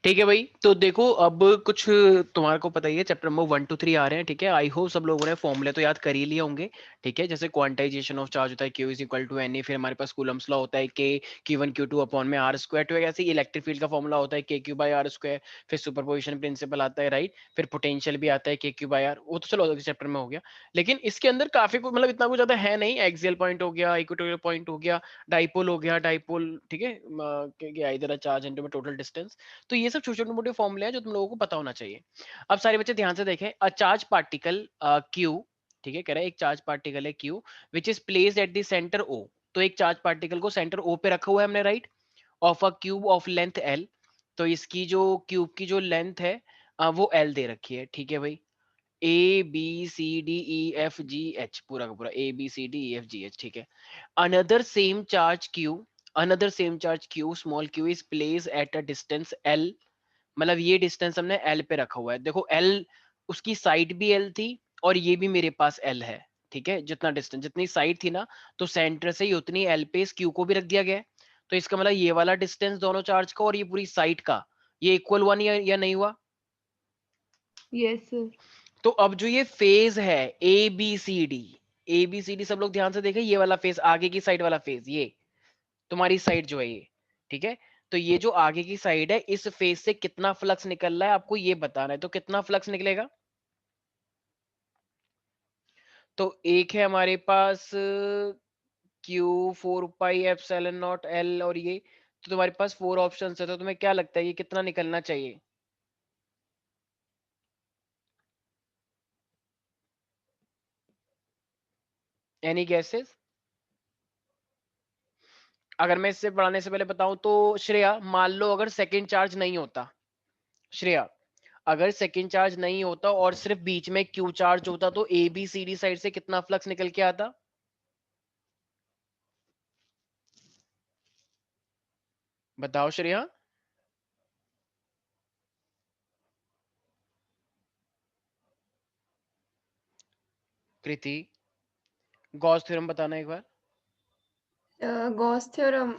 ठीक है भाई, तो देखो अब कुछ तुम्हारे को पता ही है, चैप्टर नंबर 1 to 3 आ रहे हैं। ठीक है, आई होप सब लोगों ने फॉर्मूले तो याद कर ही लिए होंगे। ठीक है, जैसे क्वांटाइजेशन ऑफ चार्ज होता है Q is equal to n, फिर हमारे पास कूलम्स लॉ होता है K Q1 Q2 अपॉन में आर स्क्वायर, तो ऐसे ही इलेक्ट्रिक फील्ड का फॉर्मूला होता है K Q by r square, फिर सुपरपोजिशन प्रिंसिपल आता है राइट, फिर पोटेंशियल भी आता है K Q बाई आर, वो तो चलो चैप्टर में हो गया। लेकिन इसके अंदर काफी कुछ मतलब इतना कुछ ज्यादा है नहीं, एक्सियल पॉइंट हो गया, इक्वेटोरियल पॉइंट हो गया, डाइपोल हो गया, डाइपोल ठीक है, इधर चार्ज इनटू टोटल डिस्टेंस। तो ये सब छोटे छोटे मोटे फॉर्मूले हैं जो तुम लोगों को पता होना चाहिए। अब सारे बच्चे ध्यान से देखें, अ चार्ज पार्टिकल क्यू, ठीक है, कह रहा है एक चार्ज पार्टिकल है q which is placed at the centre O. तो एक चार्ज पार्टिकल को सेंटर ओ पे रखा हुआ है हमने right, of a cube of length l. तो इसकी जो क्यूब की जो लेंथ है वो एल दे रखी है। ठीक है भाई, A B C D E F G H, पूरा का पूरा A B C D E F G H. ठीक है, another same charge q, another same charge q small q is placed at a distance l। मतलब ये distance हमने L पे रखा हुआ है। देखो एल, उसकी साइड भी एल थी और ये भी मेरे पास एल है। ठीक है, जितना डिस्टेंस जितनी साइड थी ना, तो सेंटर से ही उतनी एल पे इस क्यू को भी रख दिया गया है। तो इसका मतलब ये वाला डिस्टेंस दोनों चार्ज का और ये पूरी साइड का, ये इक्वल हुआ नहीं या नहीं हुआ? Yes sir. तो अब जो ये फेज है A B C D, A B C D सब लोग ध्यान से देखें, ये वाला फेज आगे की साइड वाला फेज, ये तुम्हारी साइड जो है ये, ठीक है। तो ये जो आगे की साइड है, इस फेज से कितना फ्लक्स निकल रहा है आपको ये बताना है। तो कितना फ्लक्स निकलेगा? तो एक है हमारे पास Q4 pi epsilon naught L, और ये तो तुम्हारे पास 4 ऑप्शन है, तो तुम्हें क्या लगता है ये कितना निकलना चाहिए? Any gases? अगर मैं इससे बढ़ाने से पहले बताऊं तो श्रेया, मान लो अगर सेकंड चार्ज नहीं होता, श्रेया अगर सेकंड चार्ज नहीं होता और सिर्फ बीच में क्यू चार्ज होता, तो A B C D side से कितना फ्लक्स निकल के आता? बताओ श्रेया। कृति, गॉस थ्योरम बताना एक बार। Gauss theorem,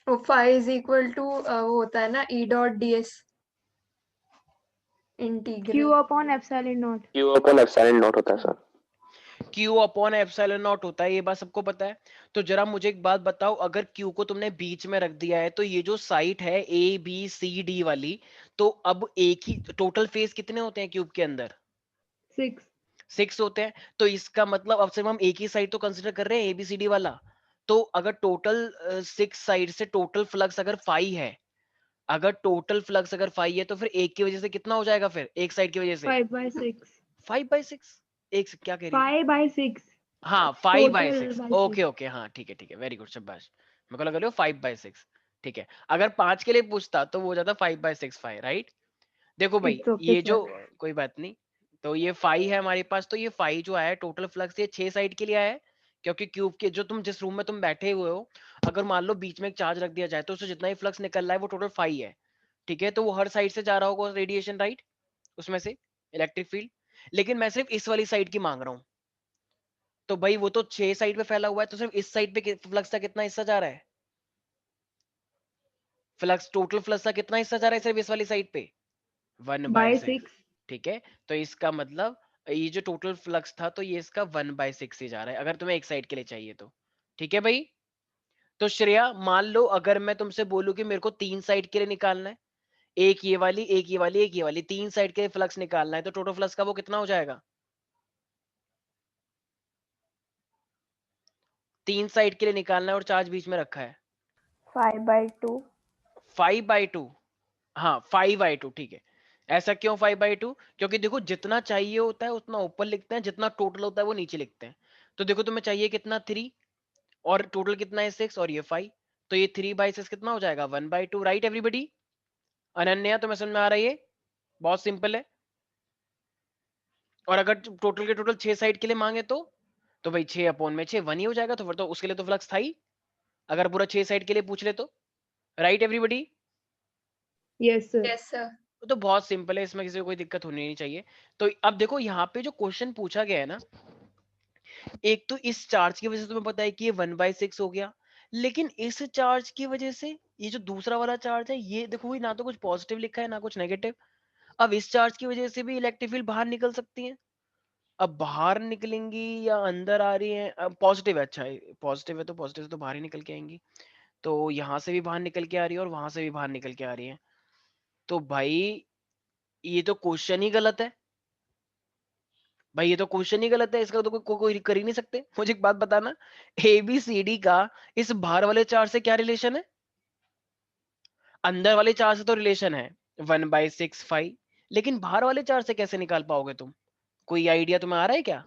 phi is equal to वो होता है ना E dot D S Q integral. upon epsilon naught। Q upon epsilon naught होता है sir. Q upon epsilon naught होता है, ये बात सबको पता है। तो जरा मुझे एक बात बताओ, अगर क्यू को तुमने बीच में रख दिया है, तो ये जो साइट है ए बी सी डी वाली, तो अब एक ही टोटल फेस कितने होते हैं क्यूब के अंदर? 6। 6 होते हैं। तो इसका मतलब अब सिर्फ हम एक ही साइड तो कंसिडर कर रहे हैं, एबीसीडी वाला। तो अगर टोटल 6 साइड से टोटल फ्लक्स अगर फाई है, अगर टोटल फ्लक्स अगर फाई है, तो फिर एक की वजह से कितना हो जाएगा? फिर एक साइड की वजह से 5/6। 5/6। एक क्या कह रही थी? 5/6। हाँ 5/6, Total by ओके 6। ओके, हाँ ठीक है ठीक है, वेरी गुड, शाबाश। मेरे को लगा रही हो 5/6। ठीक है, अगर 5 के लिए पूछता तो वो हो जाता 5/6 फाइव राइट। देखो भाई It's okay, ये जो, sir. कोई बात नहीं। तो ये फाई है हमारे पास, तो ये फाई जो आया टोटल फ्लक्स, ये 6 साइड के लिए आया है। क्योंकि क्यूब के जो तुम जिस रूम में तुम बैठे हुए हो, अगर मान लो बीच में एक चार्ज रख दिया जाए, तो उससे जितना ही फ्लक्स निकल रहा है वो टोटल फाई है। ठीक है, तो वो हर साइड से जा रहा होगा रेडिएशन राइट, उसमें से इलेक्ट्रिक फील्ड। लेकिन मैं सिर्फ इस वाली साइड की मांग रहा हूँ। तो भाई वो तो 6 साइड पे फैला हुआ है, तो सिर्फ इस साइड पे फ्लक्स का कितना हिस्सा जा रहा है? फ्लक्स, टोटल फ्लक्स का कितना हिस्सा जा रहा है सिर्फ इस वाली साइड पे? One by By six 6. ठीक है, तो इसका मतलब ये जो टोटल फ्लक्स था, तो ये इसका 1/6 ही जा रहा है, अगर तुम्हें एक साइड के लिए चाहिए तो। ठीक है भाई। तो श्रेया मान लो अगर मैं तुमसे बोलूं कि मेरे को 3 साइड के लिए निकालना है, एक ये वाली, एक ये वाली, एक ये वाली, 3 साइड के लिए फ्लक्स निकालना है, तो टोटल फ्लक्स का वो कितना हो जाएगा? 3 साइड के लिए निकालना है और चार्ज बीच में रखा है। 5/2। 5/2, हाँ 5/2 ठीक है। ऐसा क्यों 5/2? क्योंकि देखो जितना चाहिए होता है उतना ऊपर लिखते हैं, जितना टोटल होता है वो नीचे लिखते हैं। तो देखो तुम्हें चाहिए कितना 3, और टोटल कितना है 6, और ये 5। तो ये 3/6 कितना हो जाएगा? 1/2 राइट एवरीबडी। अनन्या तुम्हें समझ में आ रही है? बहुत सिंपल है। और अगर टोटल के टोटल 6 साइड के लिए मांगे तो भाई 6/6 1 ही हो जाएगा, तो फिर तो उसके लिए तो फ्लक्स था ही, अगर पूरा 6 साइड के लिए पूछ ले तो। Right everybody. Yes, sir. Yes sir. तो बहुत सिंपल है, इसमें किसी को कोई दिक्कत होनी नहीं चाहिए। तो अब देखो यहाँ पे जो क्वेश्चन पूछा गया है ना, एक तो इस चार्ज की वजह से तुम्हें पता है कि ये 1/6 हो गया, लेकिन इस चार्ज की वजह से ये जो दूसरा वाला चार्ज है, ये देखो वही, ना तो कुछ पॉजिटिव लिखा है ना कुछ नेगेटिव। अब इस चार्ज की वजह से भी इलेक्ट्रिक फील्ड बाहर निकल सकती है। अब बाहर निकलेंगी या अंदर आ रही है, अब पॉजिटिव है, अच्छा है पॉजिटिव है तो पॉजिटिव से तो बाहर ही निकल के आएंगी। तो यहाँ से भी बाहर निकल के आ रही है और वहां से भी बाहर निकल के आ रही है। तो भाई ये तो क्वेश्चन ही गलत है। भाई ये तो क्वेश्चन ही गलत है, इसका तो कोई कर ही नहीं सकते। मुझे एक बात बताना, ABCD का इस बाहर वाले चार्ज से क्या रिलेशन है? अंदर वाले चार्ज से तो रिलेशन है 1/6 5, लेकिन बाहर वाले चार्ज से कैसे निकाल पाओगे तुम? कोई आइडिया तुम्हें आ रहा है क्या?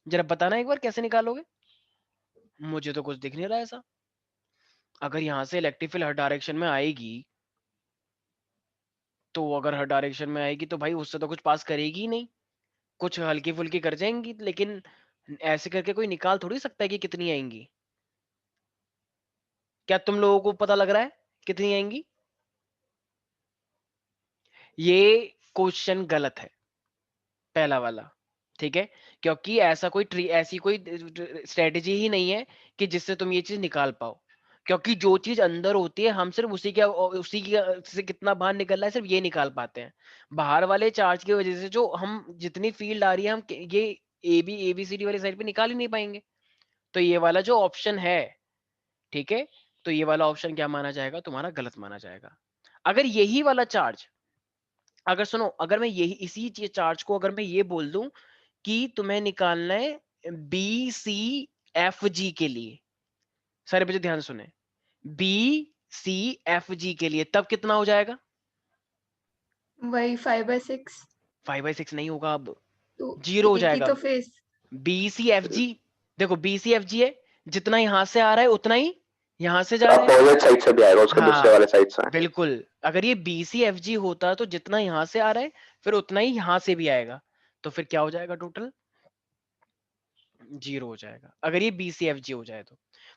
जरा बताना एक बार कैसे निकालोगे। मुझे तो कुछ दिख नहीं रहा है ऐसा। अगर यहाँ से इलेक्ट्रिक फील्ड हर डायरेक्शन में आएगी, तो अगर हर डायरेक्शन में आएगी तो भाई उससे तो कुछ पास करेगी ही नहीं, कुछ हल्की फुल्की कर जाएंगी, लेकिन ऐसे करके कोई निकाल थोड़ी सकता है कि कितनी आएंगी। क्या तुम लोगों को पता लग रहा है कितनी आएंगी? ये क्वेश्चन गलत है, पहला वाला, ठीक है? क्योंकि ऐसा कोई ऐसी कोई स्ट्रेटेजी ही नहीं है कि जिससे तुम ये चीज निकाल पाओ। क्योंकि जो चीज अंदर होती है, हम सिर्फ उसी की से कितना बाहर निकल रहा है सिर्फ ये निकाल पाते हैं। बाहर वाले चार्ज की वजह से जो हम जितनी फील्ड आ रही है, हम ये ABCD वाली साइड पे निकाल ही नहीं पाएंगे। तो ये वाला जो ऑप्शन है, ठीक है, तो ये वाला ऑप्शन क्या माना जाएगा तुम्हारा? गलत माना जाएगा। अगर यही वाला चार्ज, अगर सुनो, अगर मैं यही इसी चीज चार्ज को अगर मैं ये बोल दूं कि तुम्हें निकालना है BCFG के लिए, सारे बच्चे ध्यान सुने, BCFG के लिए, तब कितना हो जाएगा? वही 5/6। 5/6 नहीं होगा, अब तो 0 हो एक ही जाएगा तो अब। फेस। BCFG, देखो BCFG है, जितना यहां से आ रहा है उतना ही यहां से जा रहा है। अपोजिट साइड से भी आएगा, उसके दूसरे हाँ वाले साइड से। बिल्कुल, अगर ये BCFG होता तो जितना यहां से आ रहा है फिर उतना ही यहां से भी आएगा, तो फिर क्या हो जाएगा? टोटल 0 हो जाएगा अगर ये BCFG हो जाए तो।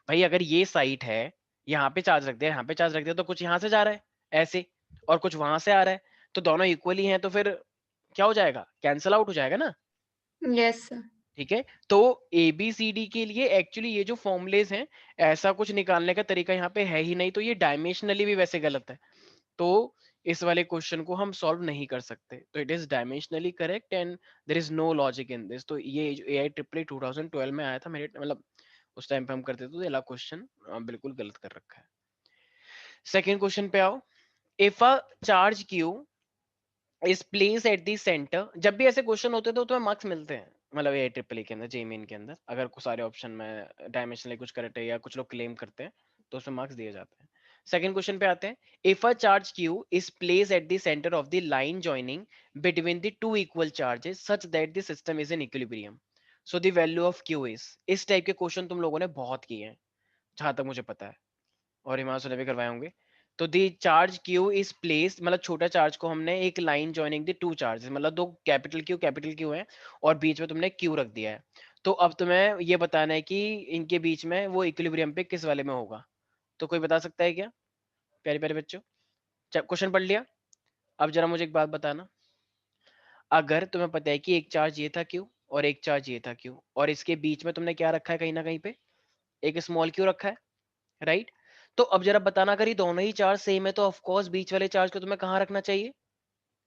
भाई अगर ये साइट है, यहाँ पे चार्ज रख दिया, यहाँ पे चार्ज रख दिया, तो कुछ यहाँ से जा रहा है ऐसे और कुछ वहां से आ रहा है, तो दोनों इक्वली हैं, तो फिर क्या हो जाएगा? कैंसल आउट हो जाएगा ना। Yes sir. ठीक है, तो ABCD के लिए एक्चुअली ये जो फॉर्मुलेज हैं, ऐसा कुछ निकालने का तरीका यहाँ पे है ही नहीं, तो ये डायमेंशनली भी वैसे गलत है। तो इस वाले क्वेश्चन को हम सॉल्व नहीं कर सकते, तो it is dimensionally correct and there is no logic in this. तो ये AIEEE 2012 में आया था मेरे, मतलब उस टाइम पे हम करते थे, तो ये वाला क्वेश्चन बिल्कुल गलत कर रखा है। सेकंड क्वेश्चन पे आओ। If a charge Q is place at the centre, जब भी ऐसे क्वेश्चन होते हैं तो तुम्हें मार्क्स मिलते हैं, मतलब AIEEE के अंदर, JEE के अंदर, अगर कुछ सारे ऑप्शन में डायमेंशनली कुछ करेक्ट है या कुछ लोग क्लेम करते हैं तो उसमें मार्क्स दिए जाते हैं। सेकंड क्वेश्चन पे आते हैं। If a charge Q is place at the centre of the line joining between the two equal charges such that the system is in equilibrium, so the value of Q is. इस type के question तुम लोगों ने बहुत किए हैं जहां तक मुझे पता है, और हिमांशु ने भी करवाए होंगे। तो the charge Q is place, मतलब छोटा चार्ज को हमने एक लाइन जॉइनिंग दी टू चार्जेस, मतलब दो कैपिटल Q है और बीच में तुमने Q रख दिया है। तो अब तुम्हें ये बताना है कि इनके बीच में वो इक्विलिब्रियम पे किस वाले में होगा। तो कोई बता सकता है क्या प्यारे प्यारे बच्चों? क्वेश्चन पढ़ लिया? अब जरा मुझे एक बात बताना, अगर तुम्हें पता है कि एक चार्ज ये था Q और एक चार्ज ये था Q, और इसके बीच में तुमने क्या रखा है, कहीं ना कहीं पे एक स्मॉल q रखा है, राइट? तो अब जरा बताना, अगर ये दोनों ही चार्ज सेम है तो ऑफ कोर्स बीच वाले चार्ज को तुम्हें कहाँ रखना चाहिए?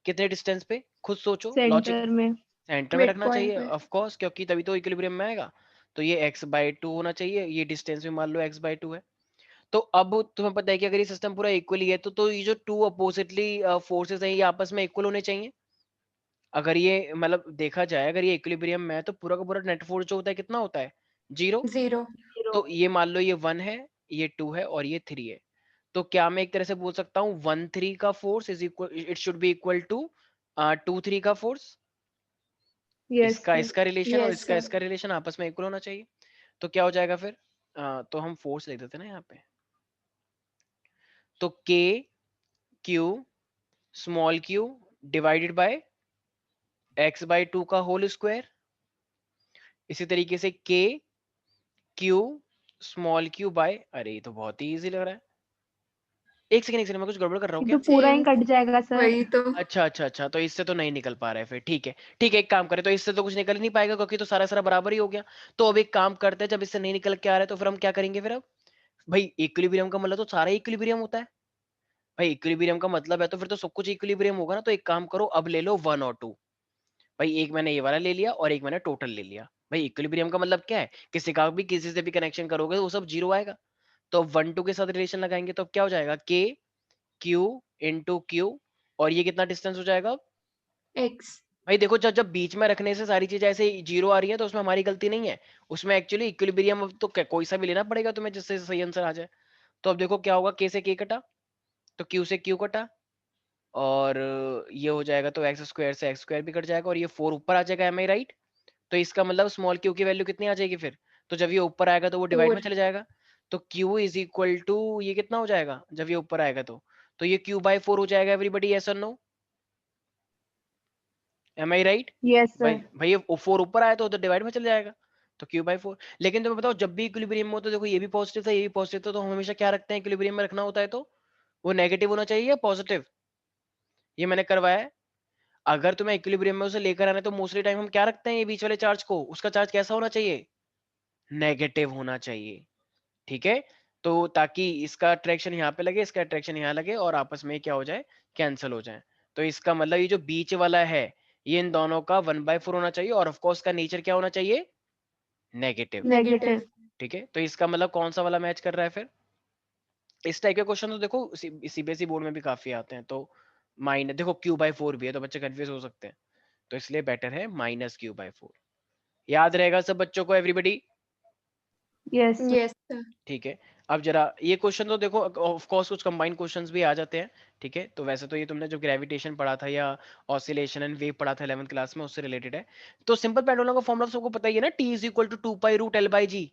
कितने डिस्टेंस पे? खुद सोचो, लॉजिक। सेंटर में। सेंटर में मिड रखना पॉइंट चाहिए पे। ऑफ कोर्स, क्योंकि तभी तो इक्विलिब्रियम में आएगा। तो ये x/2 होना चाहिए, ये डिस्टेंस भी मान लो x/2 है। तो अब तुम्हें पता है कि अगर ये सिस्टम पूरा इक्वली है तो ये जो टू अपोजिटली फोर्सेस हैं ये आपस में इक्वल होने चाहिए। अगर ये मतलब देखा जाए, अगर ये इक्विलिब्रियम में है तो पूरा का पूरा नेट फोर्स जो होता है कितना होता है? 0। 0। तो ये मान लो ये 1 है, ये 2 है और ये 3 है। तो क्या मैं एक तरह से बोल सकता हूँ 1/3 का force is equal, it should be equal to 2/3 का फोर्स। यस इसका सर। इसका रिलेशन और यस इसका सर। इसका रिलेशन आपस में इक्वल होना चाहिए। तो क्या हो जाएगा फिर? तो हम फोर्स लिख देते हैं ना यहाँ पे। तो K/Q small q divided by x/2 का होल स्क्वायर। इसी तरीके से K/Q स्मॉल q बाय, अरे ये तो बहुत ही इजी लग रहा है। एक सेकंड मैं कुछ गड़बड़ कर रहा हूँ ये क्या? तो पूरा ही सेम। कट जाएगा सर। वही तो। अच्छा, तो इससे तो नहीं निकल पा रहा है फिर। ठीक है ठीक है, एक काम करें, तो इससे तो कुछ निकल ही नहीं पाएगा क्योंकि तो सारा सारा बराबर ही हो गया। तो अब एक काम करते हैं, जब इससे नहीं निकल के आ रहा है तो फिर हम क्या करेंगे? भाई इक्विलिब्रियम का मतलब तो सारा इक्विलिब्रियम होता है भाई, इक्विलिब्रियम का मतलब है तो फिर तो सब कुछ इक्विलिब्रियम होगा ना। तो एक काम करो, अब ले लो 1 और 2। भाई एक मैंने ये वाला ले लिया और एक मैंने टोटल ले लिया। भाई इक्विलिब्रियम का मतलब क्या है, किसी का भी किसी से भी कनेक्शन करोगे तो वो सब जीरो आएगा। तो अब 1 2 के साथ रिलेशन लगाएंगे तो अब क्या हो जाएगा, के क्यू इंटू क्यू, और ये कितना डिस्टेंस हो जाएगा। X. भाई देखो, जब जब बीच में रखने से सारी चीजें ऐसे जीरो आ रही है तो उसमें हमारी गलती नहीं है। उसमें एक्चुअली इक्विलिब्रियम तो कोई सा भी लेना पड़ेगा तुम्हें जिससे सही आंसर आ जाए। तो अब देखो क्या होगा, के से के कटा तो क्यू से क्यू कटा, और ये हो जाएगा तो एक्स स्क्वायर से एक्स स्क्वायर भी कट जाएगा, और ये 4 ऊपर आ जाएगा। एम आई राइट। तो इसका मतलब स्मॉल क्यू की वैल्यू कितनी आ जाएगी फिर, तो जब ये ऊपर आएगा तो वो डिवाइड 4. में चले जाएगा। तो क्यू इज इक्वल टू ये कितना हो जाएगा जब ये ऊपर आएगा, तो ये क्यू बाय 4 हो जाएगा। एवरीबडी यस और नो, एम आई राइट। Yes, भाई sir. भाई ये 4 ऊपर आया तो उधर डिवाइड में चले जाएगा, तो क्यू बाय 4। लेकिन तुम्हें बताओ, जब भी इक्विलिब्रियम हो तो देखो ये भी पॉजिटिव था ये भी पॉजिटिव था, तो हम हमेशा क्या रखते हैं इक्विलिब्रियम में रखना होता है तो वो नेगेटिव होना चाहिए या पॉजिटिव। ये मैंने करवाया है। अगर तुम्हें इक्विलिब्रियम में उसे लेकर आना है तो मोस्टली टाइम हम क्या रखते हैं, ये बीच वाले चार्ज को, उसका चार्ज कैसा होना चाहिए, नेगेटिव होना चाहिए। ठीक है, तो ताकि इसका अट्रैक्शन यहाँ पे लगे, इसका अट्रैक्शन यहाँ लगे, और आपस में क्या हो जाए, कैंसिल हो जाए। तो इसका मतलब ये जो बीच वाला है ये इन दोनों का 1/4 होना चाहिए, और ऑफकोर्स का नेचर क्या होना चाहिए, नेगेटिव। Negative. ठीक है, तो इसका मतलब कौन सा वाला मैच कर रहा है फिर। इस टाइप के क्वेश्चन तो देखो सीबीएसई बोर्ड में भी काफी आते हैं। तो माइनस देखो क्यू बाय 4 भी है तो बच्चे कंफ्यूज हो सकते हैं, तो इसलिए बेटर है माइनस क्यू बाय 4। याद रहेगा सब बच्चों को, everybody. Yes, sir. Yes, sir. ठीक है, अब जरा ये क्वेश्चन तो देखो, ऑफ कोर्स कुछ कंबाइंड क्वेश्चंस भी आ जाते हैं। ठीक है, तो वैसे तो ये तुमने जो ग्रेविटेशन पढ़ा था या ऑसिलेशन एंड वेव पढ़ा था 11th क्लास में, उससे रिलेटेड है। तो सिंपल पेंडुलम का फॉर्मूला सबको पता ही है ना, T is equal to 2 pi root L by G.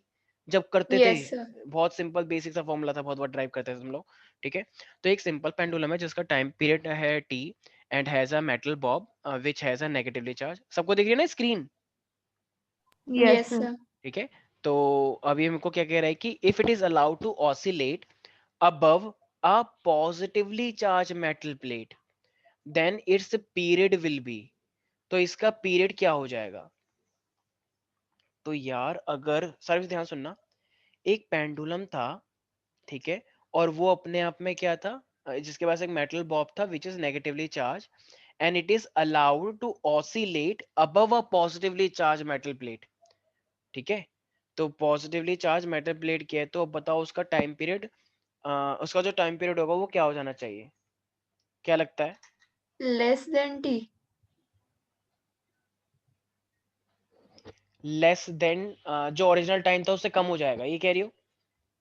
जब करते थे, Yes, sir. बहुत सिंपल बेसिक सा फॉर्मूला था, बहुत बार ड्राइव करते थे तुम लोग। ठीक है, तो एक सिंपल पेंडुलम है जिसका टाइम पीरियड है T and has a metal Bob which has a negatively charge. सबको दिख रही है ना screen. Yes, Yes, sir. sir. ठीक है, तो अभी हमको क्या कह रहा है कि if it is allowed to oscillate above a positively charged metal plate then its period will be। तो इसका पीरियड क्या हो जाएगा। तो यार अगर सर्विस ध्यान सुनना, एक पेंडुलम था, ठीक है, और वो अपने आप में क्या था, जिसके पास एक मेटल बॉब था which is negatively charge and it is allowed to oscillate above a positively charge metal plate. ठीक है, तो पॉजिटिवली चार्ज मेटल प्लेट क्या है, तो अब बताओ उसका टाइम पीरियड, उसका जो टाइम पीरियड होगा वो क्या हो जाना चाहिए, क्या लगता है। Less than T. Less than जो ओरिजिनल टाइम था उससे कम हो जाएगा, ये कह रही हो।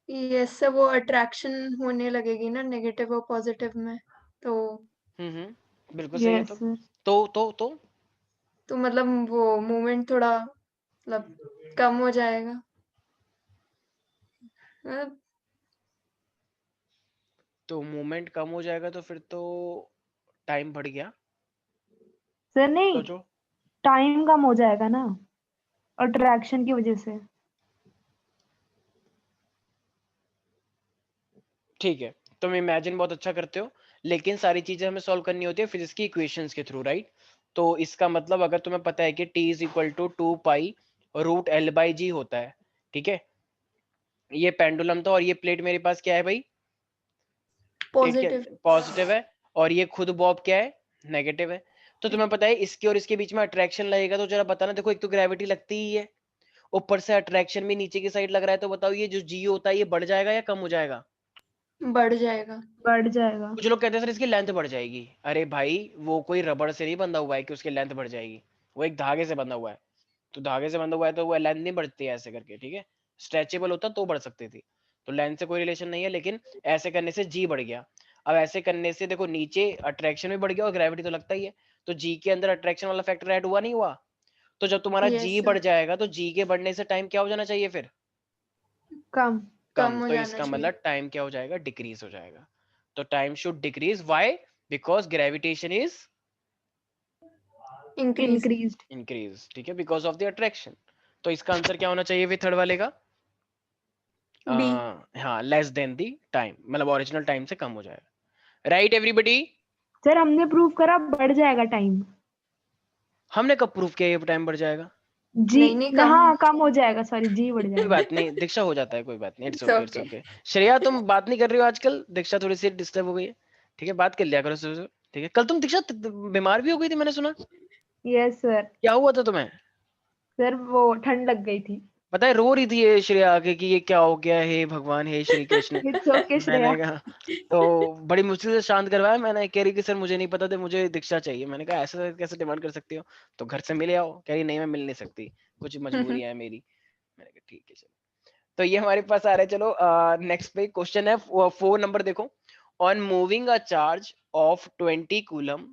Yes, sir. वो अट्रैक्शन होने लगेगी ना नेगेटिव और पॉजिटिव में, तो बिल्कुल सही है। Yes, तो sir. तो मतलब वो मूवमेंट थोड़ा मतलब कम हो जाएगा। मतलब तो मूवमेंट कम हो जाएगा तो फिर तो टाइम बढ़ गया। Sir नहीं, सोचो, टाइम कम हो जाएगा ना अट्रैक्शन की वजह से। ठीक है, तुम इमेजिन बहुत अच्छा करते हो, लेकिन सारी चीजें हमें सॉल्व करनी होती है फिजिक्स की इक्वेशंस के थ्रू, राइट। तो इसका मतलब अगर तुम्हें पता है कि t is equal to 2 pi root L by G होता है, ठीक है, ये पेंडुलम था और ये प्लेट मेरे पास क्या है भाई, प्लेट क्या पॉजिटिव। पॉजिटिव है, और ये खुद बॉब क्या है, नेगेटिव है। तो तुम्हें पता है इसके और इसके बीच में अट्रैक्शन लगेगा, तो जरा बताना। देखो एक तो ग्रेविटी लगती ही है, ऊपर से अट्रैक्शन भी नीचे की साइड लग रहा है, तो बताओ ये जो जी होता है ये बढ़ जाएगा या कम हो जाएगा। बढ़ जाएगा। बढ़ जाएगा। कुछ लोग कहते हैं सर इसकी लेंथ बढ़ जाएगी। अरे भाई वो कोई रबड़ से नहीं बंधा हुआ है कि उसकी लेंथ बढ़ जाएगी, वो एक धागे से बंधा हुआ है। तो धागे से बंधा हुआ है तो वो लेंथ नहीं बढ़ती है ऐसे करके, ठीक है। स्ट्रेचेबल होता तो बढ़ सकती थी, तो लेंथ से कोई रिलेशन नहीं है, लेकिन ऐसे करने से जी बढ़ गया। अब ऐसे करने से देखो नीचे अट्रैक्शन भी बढ़ गया और ग्रेविटी तो लगता ही है, तो जी के अंदर अट्रैक्शन वाला फैक्टर ऐड हुआ नहीं हुआ। तो जब तुम्हारा यस जी सर। बढ़ जाएगा तो जी के बढ़ने से टाइम क्या हो जाना चाहिए फिर, कम। कम। कम हो तो जाना इसका चाहिए। मतलब टाइम क्या हो जाएगा, डिक्रीज हो जाएगा। तो time should decrease, why, because gravitation is increase. Increased. Increase, ठीक है, बिकॉज ऑफ द अट्रैक्शन। तो इसका आंसर क्या होना चाहिए फिर थर्ड वाले का, बी। हाँ, लेस देन दी टाइम, मतलब ओरिजिनल टाइम से कम हो जाएगा, राइट एवरीबडी। सर हमने प्रूव करा बढ़ जाएगा टाइम। हमने कब प्रूफ किया ये टाइम बढ़ जाएगा, जी नहीं ना, कम। हाँ कम हो जाएगा, सॉरी जी बढ़ कोई जाएगा। बात नहीं, दीक्षा हो जाता है, कोई बात नहीं, it's It's okay it's okay. Okay. Shreya तुम बात नहीं कर रही हो आजकल, दीक्षा थोड़ी सी डिस्टर्ब हो गई है, ठीक है, बात कर लिया करो उससे, ठीक है। कल तुम दीक्षा बीमार भी हो गई थी, मैंने सुना, यस सर। क्या हुआ था तुम्हें? सर वो ठंड लग गई थी। पता है रो रही थी ये श्रेया आके कि ये क्या हो गया, हे भगवान हे श्री कृष्ण। It's okay Shreya. मैंने कहा, तो बड़ी मुश्किल से शांत करवाया मैंने, कह रही कि सर मुझे नहीं पता था, मुझे दीक्षा चाहिए। मैंने कहा ऐसा कैसे डिमांड कर सकती हो, तो घर से मिले आओ। कह रही नहीं मैं मिल नहीं सकती, कुछ मजबूरी है मेरी। मैंने कहा ठीक है चलो। तो ये हमारे पास आ रहा है, चलो नेक्स्ट पे क्वेश्चन है 4 नंबर देखो। On moving a charge of 20 coulomb,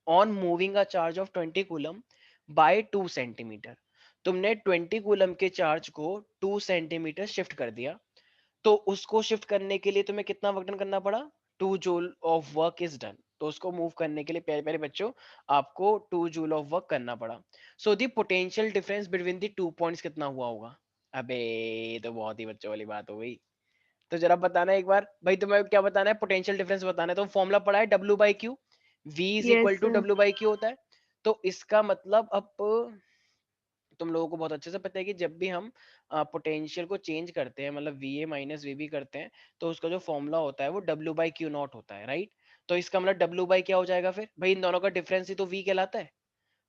on moving a charge of 20 coulomb by 2 centimetre, तुमने 20 कूलम के चार्ज को 2 सेंटीमीटर शिफ्ट कर दिया, तो उसको शिफ्ट करने के लिए तुम्हें कितना वर्क डन करना पड़ा? 2 joule of work is done. तो उसको मूव करने के लिए प्यारे प्यारे बच्चों आपको 2 जूल ऑफ वर्क करना पड़ा। So the potential difference between the 2 points कितना हुआ होगा? अबे ये तो बहुत ही बच्चों वाली बात हो गई। तो जरा बताना एक बार भाई, तुम्हें क्या बताना है? पोटेंशियल डिफरेंस बताना है। तो फॉर्मूला पढ़ा है W by Q, V is equal yes to sir. W by Q होता है। तो इसका मतलब अब तुम लोगों को बहुत अच्छे से पता है कि जब भी हम पोटेंशियल को चेंज करते हैं, मतलब V A minus V B करते हैं, तो उसका जो फॉर्मूला होता है वो डब्ल्यू बाई क्यू नॉट होता है, राइट। तो इसका मतलब डब्ल्यू बाई क्या हो जाएगा फिर भाई? इन दोनों का डिफरेंस ही तो वी कहलाता है।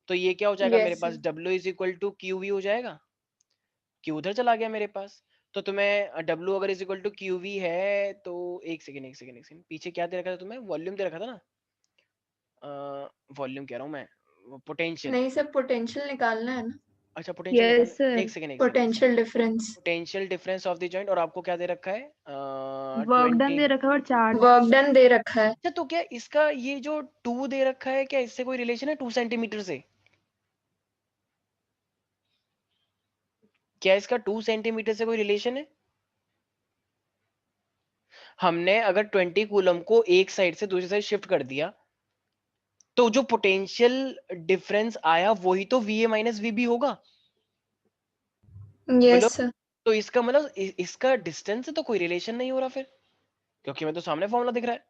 तो ये क्या हो जाएगा मेरे Yes, पास? sir. W is equal to Q V हो जाएगा। क्यू उधर चला गया मेरे पास। तो तुम्हें डब्ल्यू अगर is equal to Q V है तो एक सेकंड पीछे क्या दे रखा था तुम्हें? वॉल्यूम दे रखा था ना, वॉल्यूम कह रहा हूँ मैं, पोटेंशियल। नहीं सर, पोटेंशियल निकालना है ना। अच्छा पोटेंशियल यस निकालना, sir. Potential difference. Potential difference of the joint. और आपको क्या दे रखा है? Work done 20। दे रखा है और चार्ज। वर्क डन दे रखा है। अच्छा तो क्या इसका ये जो 2 दे रखा है, क्या इससे कोई रिलेशन है 2 सेंटीमीटर से? क्या इसका 2 सेंटीमीटर से कोई रिलेशन है? हमने अगर 20 कूलम को एक साइड से दूसरी साइड शिफ्ट कर दिया, तो जो पोटेंशियल डिफरेंस आया वही तो V A minus V B होगा। बोलो। Yes sir. तो इसका मतलब इसका डिस्टेंस से तो कोई रिलेशन नहीं हो रहा फिर, क्योंकि मैं तो सामने फॉर्मूला दिख रहा है।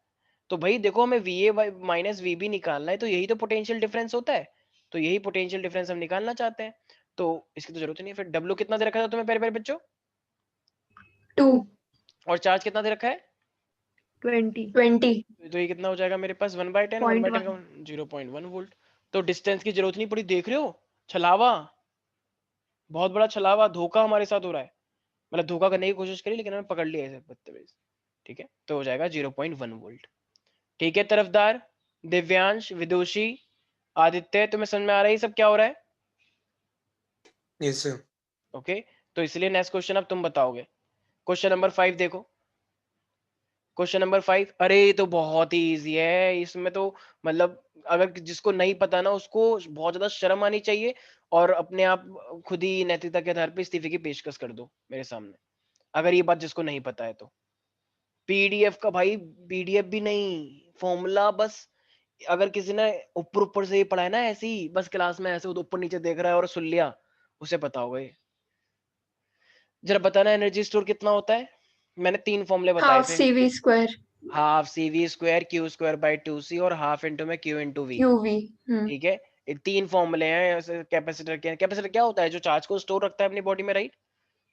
तो भाई देखो, हमें V A minus V B निकालना है, तो यही तो पोटेंशियल डिफरेंस होता है। तो यही पोटेंशियल डिफरेंस हम निकालना चाहते हैं। तो इसकी तो जरूरत ही नहीं है। फिर डब्ल्यू कितना दे रखा था तुम्हें प्यारे प्यारे बच्चों? 2, और चार्ज कितना दे रखा है? 20 20. तो ये कितना हो जाएगा मेरे पास? 1/10, 1/10 का 0.1 वोल्ट। तो डिस्टेंस की जरूरत नहीं पड़ी, देख रहे हो छलावा, बहुत बड़ा छलावा, धोखा हमारे साथ हो रहा है। मतलब धोखा करने की कोशिश करी लेकिन हमें पकड़ लिया ऐसे बदतमीज। ठीक है, तो हो जाएगा 0.1 वोल्ट। ठीक है तरफदार, दिव्यांश, विदुषी, आदित्य, तुम्हें समझ में आ रहा है सब क्या हो रहा है? Yes sir. ओके, तो इसलिए नेक्स्ट क्वेश्चन अब तुम बताओगे। क्वेश्चन नंबर 5 देखो। क्वेश्चन नंबर 5, अरे ये तो बहुत ही इजी है, इसमें तो मतलब अगर जिसको नहीं पता ना उसको बहुत ज्यादा शर्म आनी चाहिए, और अपने आप खुद ही नैतिकता के आधार पर इस्तीफे की पेशकश कर दो मेरे सामने, अगर ये बात जिसको नहीं पता है तो। पीडीएफ का भाई, पीडीएफ भी नहीं, फॉर्मूला बस। अगर किसी ने ऊपर ऊपर से ही पढ़ा है ना, ऐसे ही बस क्लास में ऐसे ऊपर नीचे देख रहा है और सुन लिया, उसे पता होगा ये। जरा बताना एनर्जी स्टोर कितना होता है? मैंने 3 फॉर्मूले बताए हाफ थे। CV square half C V square Q square by 2c, और हाफ इंटू में क्यू इंटू वी। QV. ठीक है, ये 3 फॉर्मूले हैं कैपेसिटर के। कैपेसिटर क्या होता है? जो चार्ज को स्टोर रखता है अपनी बॉडी में, राइट।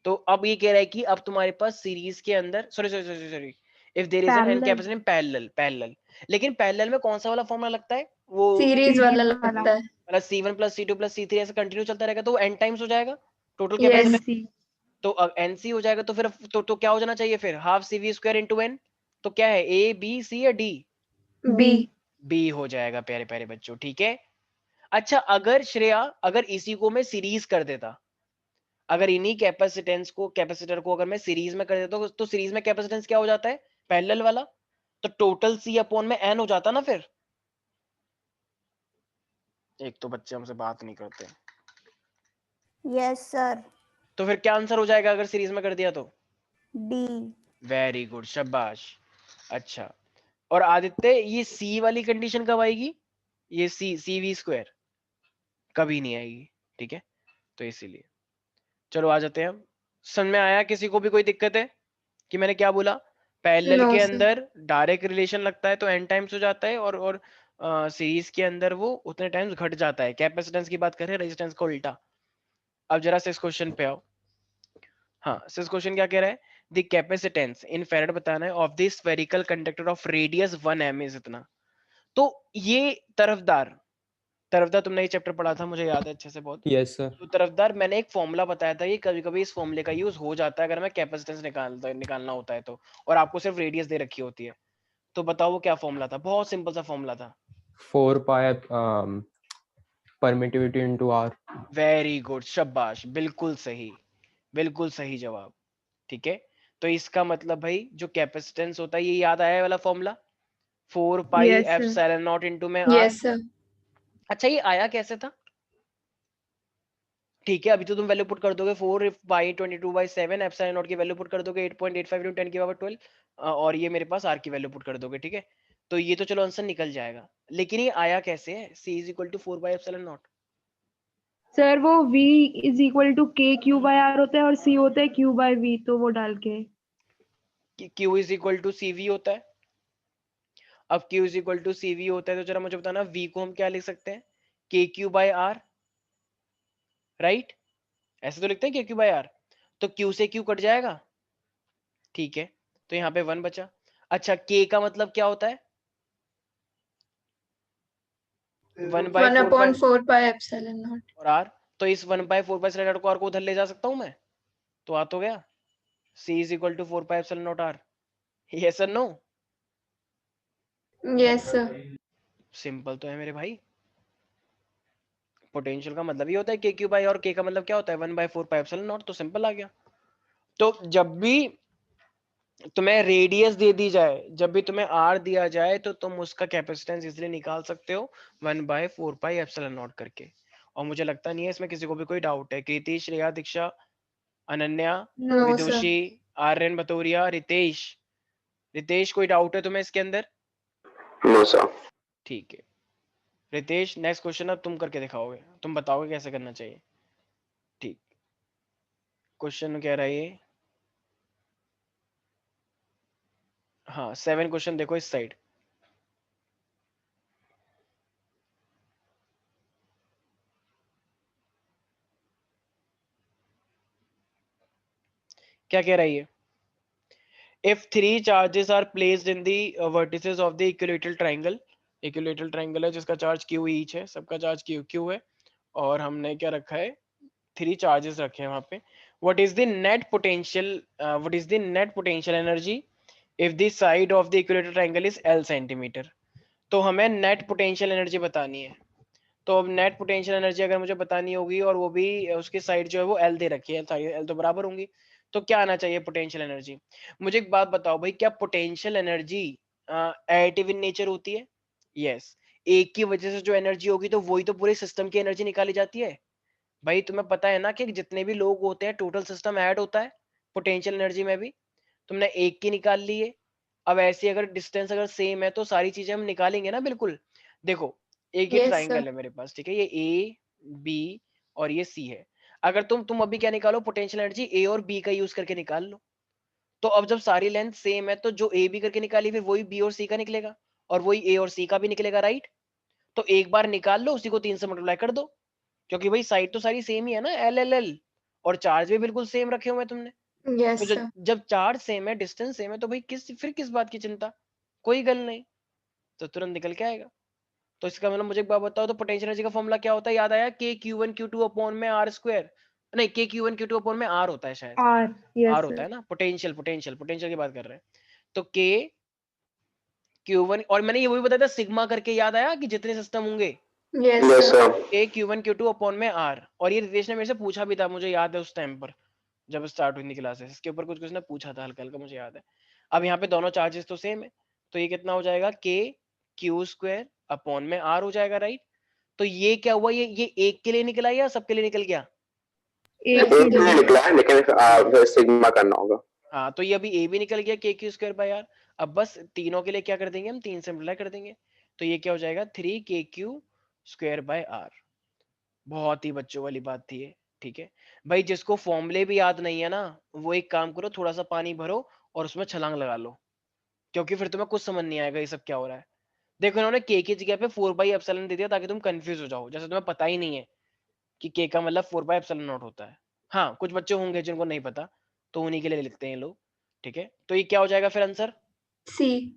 तो अब ये कह रहा है कि अब तुम्हारे पास सीरीज के अंदर, sorry, if there is an parallel. Capacitor in parallel, लेकिन पैरेलल में कौन सा वाला फॉर्मूला लगता है? वो सीरीज वाला सीरीज वाला। लगता है। मतलब C1 plus C2 plus C3 ऐसे कंटिन्यू चलता रहेगा, तो n टाइम्स हो जाएगा टोटल यस। कैपेसिटेंस। NC। तो अब NC हो जाएगा, तो फिर तो क्या हो जाना चाहिए फिर? Half CV square into n। तो क्या है, A B C या D? B. B हो जाएगा प्यारे प्यारे बच्चों, ठीक है। अच्छा अगर श्रेया, अगर इसी को मैं सीरीज कर देता, अगर इन्हीं कैपेसिटर को अगर मैं सीरीज में कर देता तो सीरीज में कैपेसिटेंस क्या हो जाता है? पैरेलल वाला। तो टोटल C अपॉन में n हो जाता ना फिर। एक तो बच्चे हमसे बात नहीं करते। Yes sir. तो फिर क्या आंसर हो जाएगा अगर सीरीज में कर दिया तो? डी। वेरी गुड, शाबाश। अच्छा, और आदित्य ये C वाली कंडीशन कब आएगी? ये सी वी स्क्वायर कभी नहीं आएगी, ठीक है। तो इसीलिए चलो आ जाते हैं हम। समझ में आया किसी को भी कोई दिक्कत है कि मैंने क्या बोला? पैरेलल नो के सर। अंदर डायरेक्ट रिलेशन लगता है तो n टाइम्स हो जाता है, और सीरीज के अंदर वो उतने टाइम्स घट जाता है। कैपेसिटेंस की बात करें, रेजिस्टेंस का उल्टा। अब जरा से इस क्वेश्चन पे आओ। हाँ, सिक्स क्वेश्चन क्या कह रहा है, द कैपेसिटेंस इन फैराड बताना है of the spherical conductor of radius 1 m is इतना। तो ये तरफदार तुमने ये चैप्टर पढ़ा था, मुझे याद है अच्छे से बहुत। Yes, sir. तो तरफदार मैंने एक फॉर्मूला बताया था, ये कभी कभी इस फॉर्मूले का यूज हो जाता है अगर हमें कैपेसिटेंस निकालना होता है तो, और आपको सिर्फ रेडियस दे रखी होती है। तो बताओ वो क्या फॉर्मूला था, बहुत सिंपल सा फॉर्मूला था। 4 pi permittivity into R. Very good, शाबाश, बिल्कुल सही जवाब। ठीक है, तो इसका मतलब भाई जो कैपेसिटेंस होता है, ये याद आया वाला formula, 4 pi Yes, sir. Epsilon not into में R। Yes, sir. अच्छा, ये आया कैसे था? ठीक है, अभी तो तुम वैल्यू पुट कर दोगे 4 बाई 22/7 एप्सिलॉन नॉट की वैल्यू पुट कर दोगे 8.85 × 10 की पावर 12, और ये मेरे पास R की वैल्यू पुट कर दोगे। ठीक है, तो ये तो चलो आंसर निकल जाएगा, लेकिन ये आया कैसे है? C = 4 by epsilon not. Sir वो V = KQ/R होता है और C होता है Q/V, तो वो डाल के Q = CV होता है। अब Q = CV होता है तो जरा मुझे बताना V को हम क्या लिख सकते हैं, KQ/R, राइट? ऐसे तो लिखते हैं KQ/R, तो Q से Q कट जाएगा। ठीक है, तो यहाँ पे 1 बचा। अच्छा, K का मतलब क्या होता है? 1/4 1/4 pi epsilon naught. और R, तो इस 1/4 pi स्लैश को R को उधर ले जा सकता हूं मैं, तो आ तो गया। C = 4 pi epsilon naught R। Yes और नो? Yes, sir. सिंपल तो है मेरे भाई। पोटेंशियल का मतलब ये होता है KQ बाई, और K का मतलब क्या होता है 1/4 pi epsilon naught, तो सिंपल आ गया। तो जब भी तुम्हें रेडियस दे दी जाए, जब भी तुम्हें R दिया जाए, तो तुम उसका कैपेसिटेंस इसलिए निकाल सकते हो 1/4 pi epsilon naught करके। और मुझे लगता नहीं है इसमें किसी को भी कोई डाउट है। कृति, श्रेया, दीक्षा, अनन्या, No, sir. विदुषी, आर्यन, बतौरिया, रितेश कोई डाउट है तुम्हें इसके अंदर? No sir. ठीक है रितेश, नेक्स्ट क्वेश्चन अब तुम करके दिखाओगे, तुम बताओगे कैसे करना चाहिए। ठीक, क्वेश्चन कह रहा है ये, हाँ 7 क्वेश्चन देखो इस साइड। क्या कह रहा है ये, if 3 charges are placed in the vertices of the equilateral triangle, equilateral triangle है जिसका चार्ज q each है, सबका चार्ज q है, और हमने क्या रखा है 3 चार्जेस रखे हैं वहां पे। what is the net potential energy if the side of the equilateral triangle is L centimeter? तो हमें नेट पोटेंशियल एनर्जी बतानी है। तो अब नेट पोटेंशियल एनर्जी अगर मुझे बतानी होगी, और वो भी उसकी साइड जो है वो L दे रखी है, L तो बराबर होंगी, तो क्या आना चाहिए पोटेंशियल एनर्जी? मुझे एक बात बताओ भाई, क्या potential energy additive in nature होती है? यस। एक की वजह से जो एनर्जी होगी तो वही तो पूरे सिस्टम की एनर्जी निकाली जाती है। भाई तुम्हें पता है ना कि जितने भी लोग होते हैं टोटल सिस्टम ऐड होता है पोटेंशियल एनर्जी में भी। तुमने एक की निकाल ली है, अब ऐसी अगर डिस्टेंस अगर सेम है तो सारी चीजें हम निकालेंगे ना, बिल्कुल। देखो एक ये Yes, ट्राइंगल sir. है मेरे पास, ठीक है, ये ए बी और ये सी है। अगर तुम अभी क्या निकालो, पोटेंशियल एनर्जी ए और बी का यूज करके निकाल लो। तो अब जब सारी लेंथ सेम है तो जो ए बी करके निकाली फिर वही बी और सी का निकलेगा, और वही ए और सी का भी निकलेगा, राइट? तो एक बार निकाल लो, उसी को 3 से मल्टीप्लाई कर दो, क्योंकि भाई साइड तो सारी सेम ही है ना, एल एल एल, और चार्ज भी बिल्कुल सेम रखे हुए हैं तुमने। Yes, तो sir. जब चार्ज सेम है, डिस्टेंस सेम है, तो भाई किस बात की चिंता, कोई गल नहीं, तो तुरंत निकल के आएगा। तो इसका मतलब मुझे एक बात बताओ, तो पोटेंशियल एनर्जी का फॉर्मूला क्या होता है? याद आया, के Q1 Q2 अपॉन में R स्क्वायर, नहीं के Q1 Q2 अपॉन में R होता है शायद, R, yes R sir. होता है ना, पोटेंशियल की बात कर रहे हैं। तो के Q1, और मैंने ये वही बताया था सिग्मा करके, याद आया कि जितने सिस्टम होंगे Yes, यस sir. सर। के Q1 Q2 अपॉन में R। और ये रितेश ने मेरे से पूछा भी था, मुझे याद है उस टाइम पर जब स्टार्ट हुई थी क्लासेस, इसके ऊपर कुछ ने पूछा था हल्का हल्का, मुझे याद है। अब यहाँ पे दोनों चार्जेस तो सेम है, तो ये कितना हो जाएगा, के क्यू स्क्वायर अपॉन में R हो जाएगा, राइट? तो ये क्या हुआ, ये एक के लिए निकला या सबके लिए निकल गया? एक एक के के लिए लिए। निकला है, लेकिन फिर सिग्मा करना होगा। हाँ, तो ये अभी ए भी निकल गया के क्यू स्क्वायर बाई आर। अब बस तीनों के लिए क्या कर देंगे हम, 3 से मल्टीप्लाई कर देंगे, तो ये क्या हो जाएगा 3 के क्यू स्क्वायर बाय आर। बहुत ही बच्चों वाली बात थी ये, ठीक है भाई। जिसको फॉर्मूले भी याद नहीं है ना, वो एक काम करो, थोड़ा सा पानी भरो और उसमें छलांग लगा लो, क्योंकि फिर तुम्हें कुछ समझ नहीं आएगा ये सब क्या हो रहा है। देखो इन्होंने के की जगह पे 4 बाई एप्सिलॉन दे दिया ताकि तुम कंफ्यूज हो जाओ, जैसे तुम्हें पता ही नहीं है कि k का मतलब 4 पाई एप्सिलॉन नॉट होता है। हाँ, कुछ बच्चे होंगे जिनको नहीं पता, तो उन्हीं के लिए लिखते हैं लोग, ठीक है। तो ये क्या हो जाएगा फिर आंसर? सी।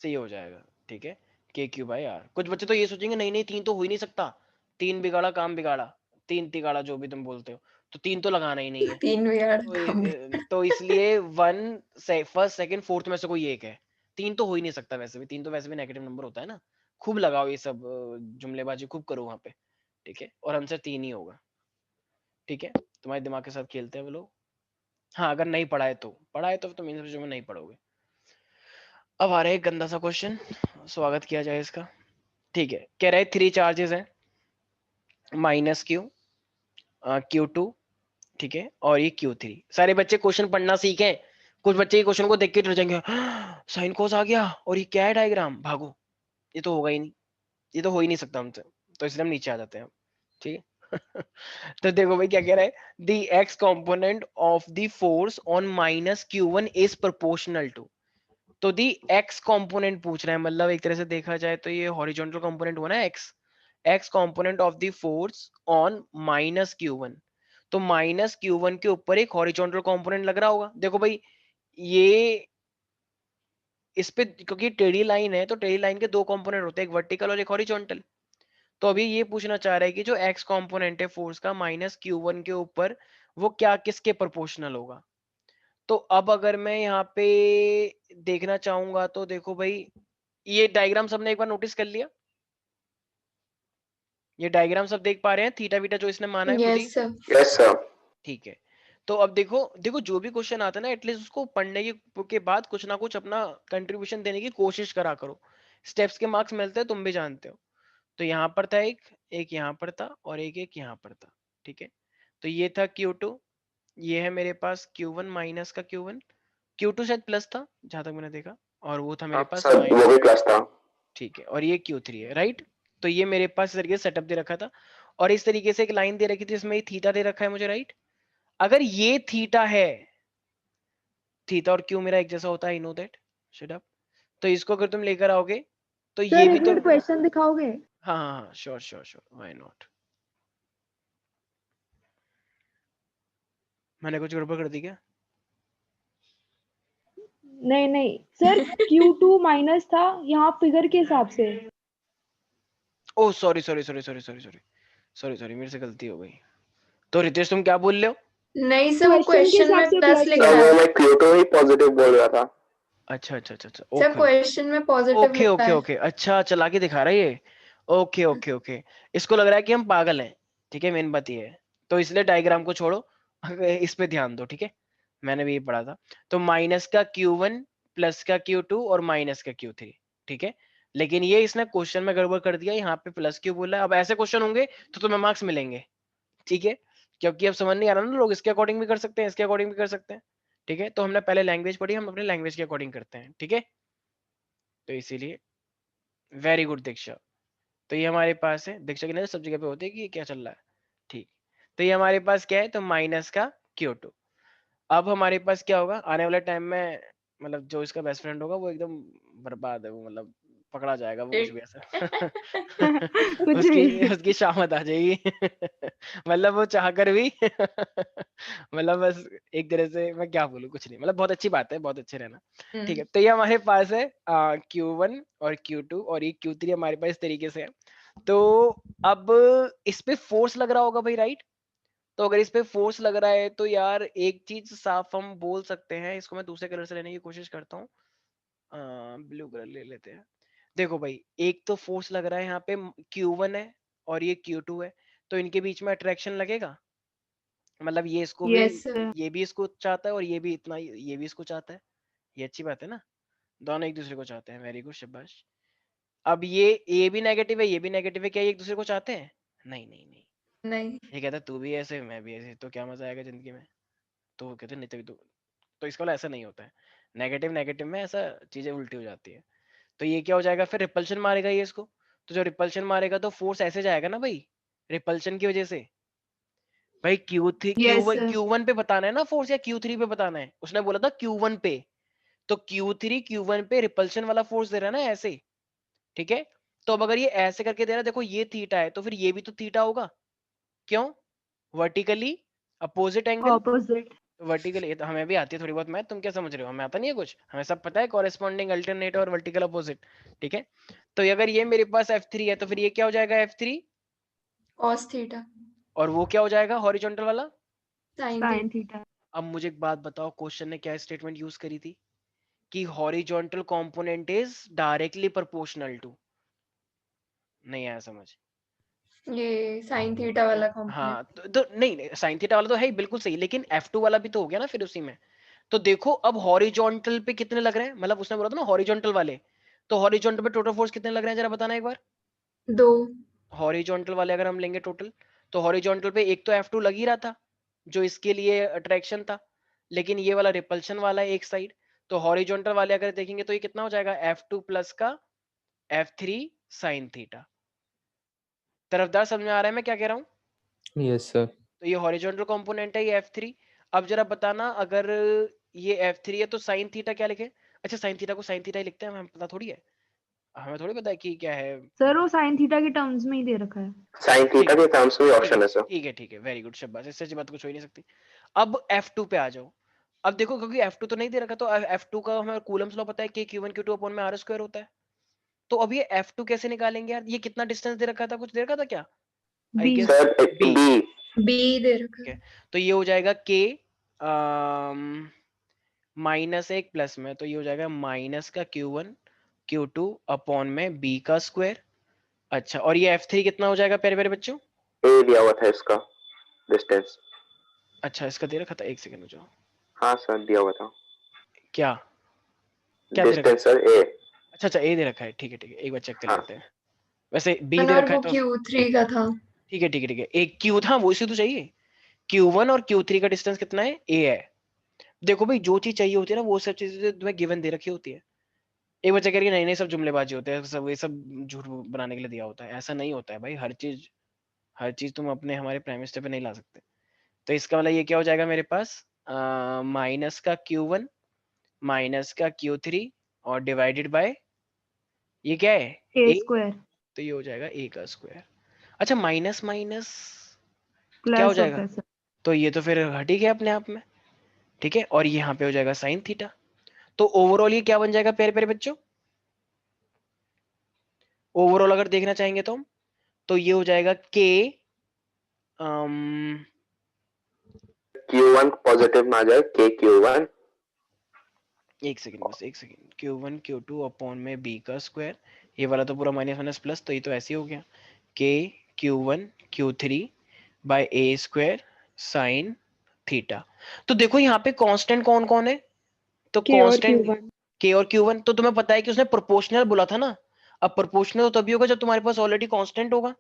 सी हो जाएगा, ठीक है, के क्यू बाई आर। कुछ बच्चे तो ये सोचेंगे नहीं नहीं 3 तो हो ही नहीं सकता, 3 बिगाड़ा काम बिगाड़ा, 3 तिगाड़ा जो भी तुम बोलते हो, तो 3 तो लगाना ही नहीं है। 3 बिगाड़ तो, काम। तो इसलिए 1 फर्स्ट सेकंड फोर्थ में से कोई एक है, 3 तो हो ही नहीं सकता। वैसे भी 3 तो वैसे भी नेगेटिव नंबर होता है ना। खूब लगाओ ये सब जुमलेबाजी खूब करो वहां पे, ठीक है, और आंसर 3 ही होगा, ठीक है। तुम्हारे दिमाग के साथ खेलते हैं वो लोग। हाँ, अगर नहीं पढ़ा है तो तुम इन सब चीजों में नहीं पढ़ोगे। अब आ रहा है एक गंदा सा क्वेश्चन, स्वागत किया जाए इसका, ठीक है। कह रहा है 3 चार्जेस हैं, माइनस क्यू, Q2, ठीक है, और ये Q3। सारे बच्चे क्वेश्चन पढ़ना सीखें। कुछ बच्चे ये क्वेश्चन को देख के डर जाएंगे, साइन कोस आ गया और ये क्या है डायग्राम, भागो, ये तो होगा ही नहीं, ये तो हो ही नहीं सकता हमसे, तो इसलिए हम नीचे आ जाते हैं, ठीक है। तो देखो भाई क्या कह रहा है, the X component of the force on minus Q1 is proportional to. तो दी एक्स कंपोनेंट पूछ रहा है, मतलब एक तरह से देखा जाए तो ये हॉरिजॉन्टल कंपोनेंट हुआ ना x, x component of the force on minus Q1। तो माइनस Q1 के ऊपर एक हॉरिजॉन्टल कंपोनेंट लग रहा होगा। देखो भाई ये इस पे, क्योंकि टेढ़ी लाइन है तो टेढ़ी लाइन के 2 कंपोनेंट होते हैं, एक वर्टिकल और एक हॉरिजॉन्टल। तो अभी ये पूछना चाह रहा है कि जो एक्स कंपोनेंट है फोर्स का माइनस Q1 के ऊपर, वो क्या किसके प्रोपोर्शनल होगा। तो अब अगर मैं यहाँ पे देखना चाहूंगा तो देखो भाई, ये डायग्राम सबने एक बार नोटिस कर लिया, ये डायग्राम सब देख पा रहे हैं, थीटा वीटा जो इसने माना है खुद ही, यस सर। Yes sir. ठीक है। तो अब देखो देखो जो भी क्वेश्चन आता है ना, एटलीस्ट उसको पढ़ने के बाद कुछ ना कुछ अपना कंट्रीब्यूशन देने की कोशिश करा करो। स्टेप्स के मार्क्स मिलते हैं, तुम भी जानते हो। तो यहाँ पर था एक, एक यहाँ पर था और एक यहाँ पर था, ठीक है। तो ये था Q2, ये है मेरे पास Q1 माइनस का Q1, Q2 शायद प्लस था जहां तक मैंने देखा, और वो था मेरे आप पास सर वो भी प्लस था। ठीक है, और ये Q3 है, राइट। तो ये मेरे पास इस तरीके से सेटअप दे रखा था, और इस तरीके से एक लाइन दे रखी थी इसमें थीटा दे रखा है मुझे, राइट। अगर ये थीटा है, थीटा और क्यू मेरा एक जैसा होता है, I know that, shut up. तो इसको अगर तुम लेकर आओगे तो ये सर भी एक तो, मिनट क्वेश्चन दिखाओगे? हाँ हाँ हाँ, sure sure sure, why not. मैंने कुछ गड़बड़ कर दी क्या? नहीं नहीं सर, Q2 माइनस था यहाँ फिगर के हिसाब से। Oh sorry sorry sorry sorry sorry sorry sorry sorry, मेरे से गलती हो गई। तो रितेश तुम क्या बोल रहे हो? नहीं सर, वो क्वेश्चन के क्वेश्चन हिसाब में से प्लस प्लस लिख है। सर रहा वो है। मैं Q2 ही पॉजिटिव बोल रहा था। अच्छा अच्छा अच्छा अच्छा, सर ओके क्वेश्चन में पॉजिटिव ओके लिखा ओके है। ओके, अच्छा चला के दिखा रहा है ये, ओके ओके ओके। इसको लग रहा है कि हम पागल हैं, ठीक है, मेन बात ये है। तो इसलिए डायग्राम को छोड़ो, इस पे ध्यान दो, ठीक है। मैंने भी ये पढ़ा था। तो माइनस का Q1, प्लस का Q2 और माइनस का Q3, ठीक है। लेकिन ये इसने क्वेश्चन में गड़बड़ कर दिया, यहाँ पे प्लस क्यू बोला है। अब ऐसे क्वेश्चन होंगे तो तुम्हें मार्क्स मिलेंगे, ठीक है, क्योंकि अब समझ नहीं आ रहा ना, लोग इसके अकॉर्डिंग भी कर सकते हैं, इसके अकॉर्डिंग भी कर सकते हैं, ठीक है। तो हमने पहले लैंग्वेज पढ़ी, हम अपने लैंग्वेज के अकॉर्डिंग करते हैं, ठीक है। तो इसीलिए वेरी गुड दीक्षा। तो ये हमारे पास है, दीक्षा की नजर सब जगह पे होती है कि ये क्या चल रहा है, ठीक। तो ये हमारे पास क्या है, तो माइनस का Q2। अब हमारे पास क्या होगा आने वाले टाइम में, मतलब जो इसका बेस्ट फ्रेंड होगा वो एकदम बर्बाद है, वो मतलब पकड़ा जाएगा वो, कुछ भी ऐसा। कुछ उसकी भी। उसकी शामत आ जाएगी। मतलब वो चाह कर भी, मतलब बस एक तरह से मैं क्या बोलूं, कुछ नहीं, मतलब बहुत अच्छी बात है, बहुत अच्छे रहना, ठीक है। तो ये हमारे पास है Q1 और Q2 और ये Q3 हमारे पास इस तरीके से है। तो अब इस पे फोर्स लग रहा होगा भाई, राइट। तो अगर इस पे फोर्स लग रहा है तो यार एक चीज साफ हम बोल सकते हैं, इसको मैं दूसरे कलर से लेने की कोशिश करता हूँ, ब्लू कलर ले लेते हैं। देखो भाई एक तो फोर्स लग रहा है यहाँ पे, Q1 है और ये Q2 है, तो इनके बीच में अट्रैक्शन लगेगा। मतलब ये इसको भी, यस सर। ये भी इसको चाहता है और ये भी इतना, ये भी इसको चाहता है। ये अच्छी बात है ना, दोनों एक दूसरे को चाहते हैं, वेरी गुड, शाबाश। अब ये भी नेगेटिव है, ये भी नेगेटिव है, क्या ये एक दूसरे को चाहते हैं? नहीं नहीं नहीं। नहीं। ये कहता है तू भी ऐसे मैं भी ऐसे, तो क्या मजा आएगा जिंदगी में। तो वो कहते हैं नहीं तभी तो इसका वाला ऐसा नहीं होता है, नेगेटिव नेगेटिव में ऐसा चीजें उल्टी हो जाती है। तो ये क्या हो जाएगा फिर, रिपल्शन मारेगा ये इसको। तो जो रिपल्शन मारेगा तो फोर्स ऐसे जाएगा ना भाई, रिपल्शन की वजह से। भाई Q3 yes Q1 sir. Q1 पे बताना है ना फोर्स, या Q3 पे बताना है? उसने बोला था Q1 पे, तो Q3 Q1 पे रिपल्शन वाला फोर्स दे रहा है ना ऐसे, ठीक है। तो अब अगर ये ऐसे करके दे रहा है, देखो ये थीटा है तो फिर ये भी तो थीटा होगा, क्यों? Vertically opposite angle, opposite. Vertical, ये तो हमें भी आती है थोड़ी बहुत मैथ, तुम क्या समझ रहे हो, हमें आता नहीं है कुछ, हमें सब पता है कॉरेस्पॉन्डिंग अल्टरनेट और वर्टिकल अपोजिट, ठीक है। तो अगर ये मेरे पास F3 है तो फिर ये क्या हो जाएगा F3, cos थीटा और वो क्या हो जाएगा हॉरिजॉन्टल वाला। sin sine theta. थीटा। अब मुझे एक बात बताओ, क्वेश्चन ने क्या स्टेटमेंट यूज करी थी कि horizontal component is directly proportional to, नहीं आया समझ। ये sin थीटा वाला कंपोनेंट। हाँ तो नहीं साइन थीटा वाला तो है ही बिल्कुल सही, लेकिन F2 वाला भी तो हो गया ना फिर उसी में। तो देखो अब हॉरिजॉन्टल पे कितने लग रहे हैं, मतलब उसने बोला था ना हॉरिजॉन्टल वाले, तो हॉरिजॉन्टल पे टोटल फोर्स कितने लग रहे हैं जरा बताना एक बार। 2 हॉरिजॉन्टल वाले अगर हम लेंगे टोटल, तो हॉरिजॉन्टल पे एक तो F2 लग ही रहा था जो इसके लिए अट्रैक्शन था, लेकिन ये वाला रिपल्शन वाला है एक साइड, तो हॉरिजॉन्टल वाले अगर देखेंगे तो ये कितना हो जाएगा F2 प्लस का F3 साइन थीटा। तरफदार समझ में आ रहा है मैं क्या कह रहा हूँ। Yes, sir. तो ये हॉरिजॉन्टल कंपोनेंट है ये F3। अब जरा बताना अगर ये F3 है तो साइन थीटा क्या लिखे। अच्छा साइन थीटा को साइन थीटा ही लिखते हैं, हमें पता थोड़ी है, हमें थोड़ी पता है कि क्या है। सर वो साइन थीटा के टर्म्स में ही दे रखा है। साइन थीटा के टर्म्स में ऑप्शन है सर। ठीक है वेरी गुड शाबाश, इससे अच्छी बात कुछ हो ही नहीं सकती। अब F2 पे आ जाओ। अब देखो क्योंकि F2 तो नहीं दे रखा, तो F2 का हमें कूलम्स लॉ पता है कि Q1 Q2 अपॉन में R स्क्वायर होता है। तो अब ये F2 कैसे निकालेंगे यार, ये कितना डिस्टेंस दे रखा था, कुछ दे रखा था क्या, I B. Guess sir B। B. b दे रखा ठीक है। है, तो ये हो जाएगा K -1 प्लस में, तो ये हो जाएगा माइनस का Q1 Q2 अपॉन में B का स्क्वायर। अच्छा और ये F3 कितना हो जाएगा प्यारे प्यारे बच्चों। ए दिया हुआ था इसका डिस्टेंस। अच्छा इसका दे रखा था, एक सेकंड हो जाओ, हाँ सर दिया हुआ था क्या क्या दे रखा डिस्टेंस सर ए। अच्छा ए दे रखा है, ठीक है एक बार चेक कर हाँ लेते हैं। वैसे B दे और रखा है वो तो q3 का था। ठीक है एक Q था वो इसी तो चाहिए, Q1 और Q3 का डिस्टेंस कितना है A है। देखो भाई जो चीज चाहिए होती है ना वो सब चीजें तुम्हें गिवन दे रखी होती है। एक बच्चा कह रही है नहीं नहीं सब जुमलेबाजी होते हैं, सब ये सब झूठ बनाने के लिए दिया होता है, ऐसा नहीं होता है भाई, हर चीज तुम अपने हमारे प्राइम पे नहीं ला सकते। तो इसका मतलब ये क्या हो जाएगा मेरे पास माइनस का Q1 माइनस का Q3 और डिवाइडेड बाय ये क्या है ए A, स्क्वायर तो ये हो जाएगा A का स्क्वायर। अच्छा माइनस माइनस क्या हो प्लस जाएगा, होता है सर। तो ये तो फिर हट ही गया अपने आप में, ठीक है, और यहाँ पे हो जाएगा साइन थीटा। तो ओवरऑल ये क्या बन जाएगा प्यारे प्यारे बच्चों, ओवरऑल अगर देखना चाहेंगे तो हम, तो ये हो जाएगा K Q1 पॉजिटिव में आ जाए के Q1। एक सेकंड बस एक सेकंड, Q1 Q2 अपॉन में B का स्क्वायर, ये वाला तो पूरा माइनस माइनस प्लस, तो ये तो ऐसे ही हो गया K Q1 Q3 by A square sine theta. तो देखो यहाँ पे कांस्टेंट कौन कौन है, तो के और कांस्टेंट Q1। K और Q1, तो तुम्हें पता है कि उसने प्रोपोर्शनल बोला था ना। अब प्रोपोर्शनल तो तभी होगा जब तुम्हारे पास ऑलरेडी कांस्टेंट होगा,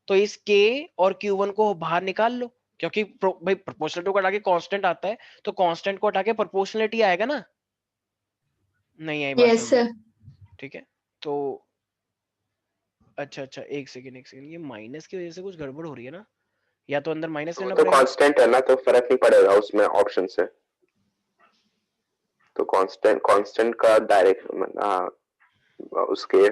तो इस K और Q1 को बाहर निकाल लो, क्योंकि भाई प्रोपोर्शनल को हटा के कांस्टेंट आता है, तो कांस्टेंट को हटा के प्रोपोर्शनलिटी आएगा ना, नहीं आई बात यस समझ सर। में, ठीक है। तो अच्छा एक सेकंड ये माइनस की वजह से कुछ गड़बड़ हो रही है ना, या तो अंदर माइनस तो वो लेना तो पड़ेगा। कांस्टेंट है ना, तो फर्क नहीं पड़ेगा उसमें ऑप्शन से। तो कांस्टेंट का डायरेक्ट उसके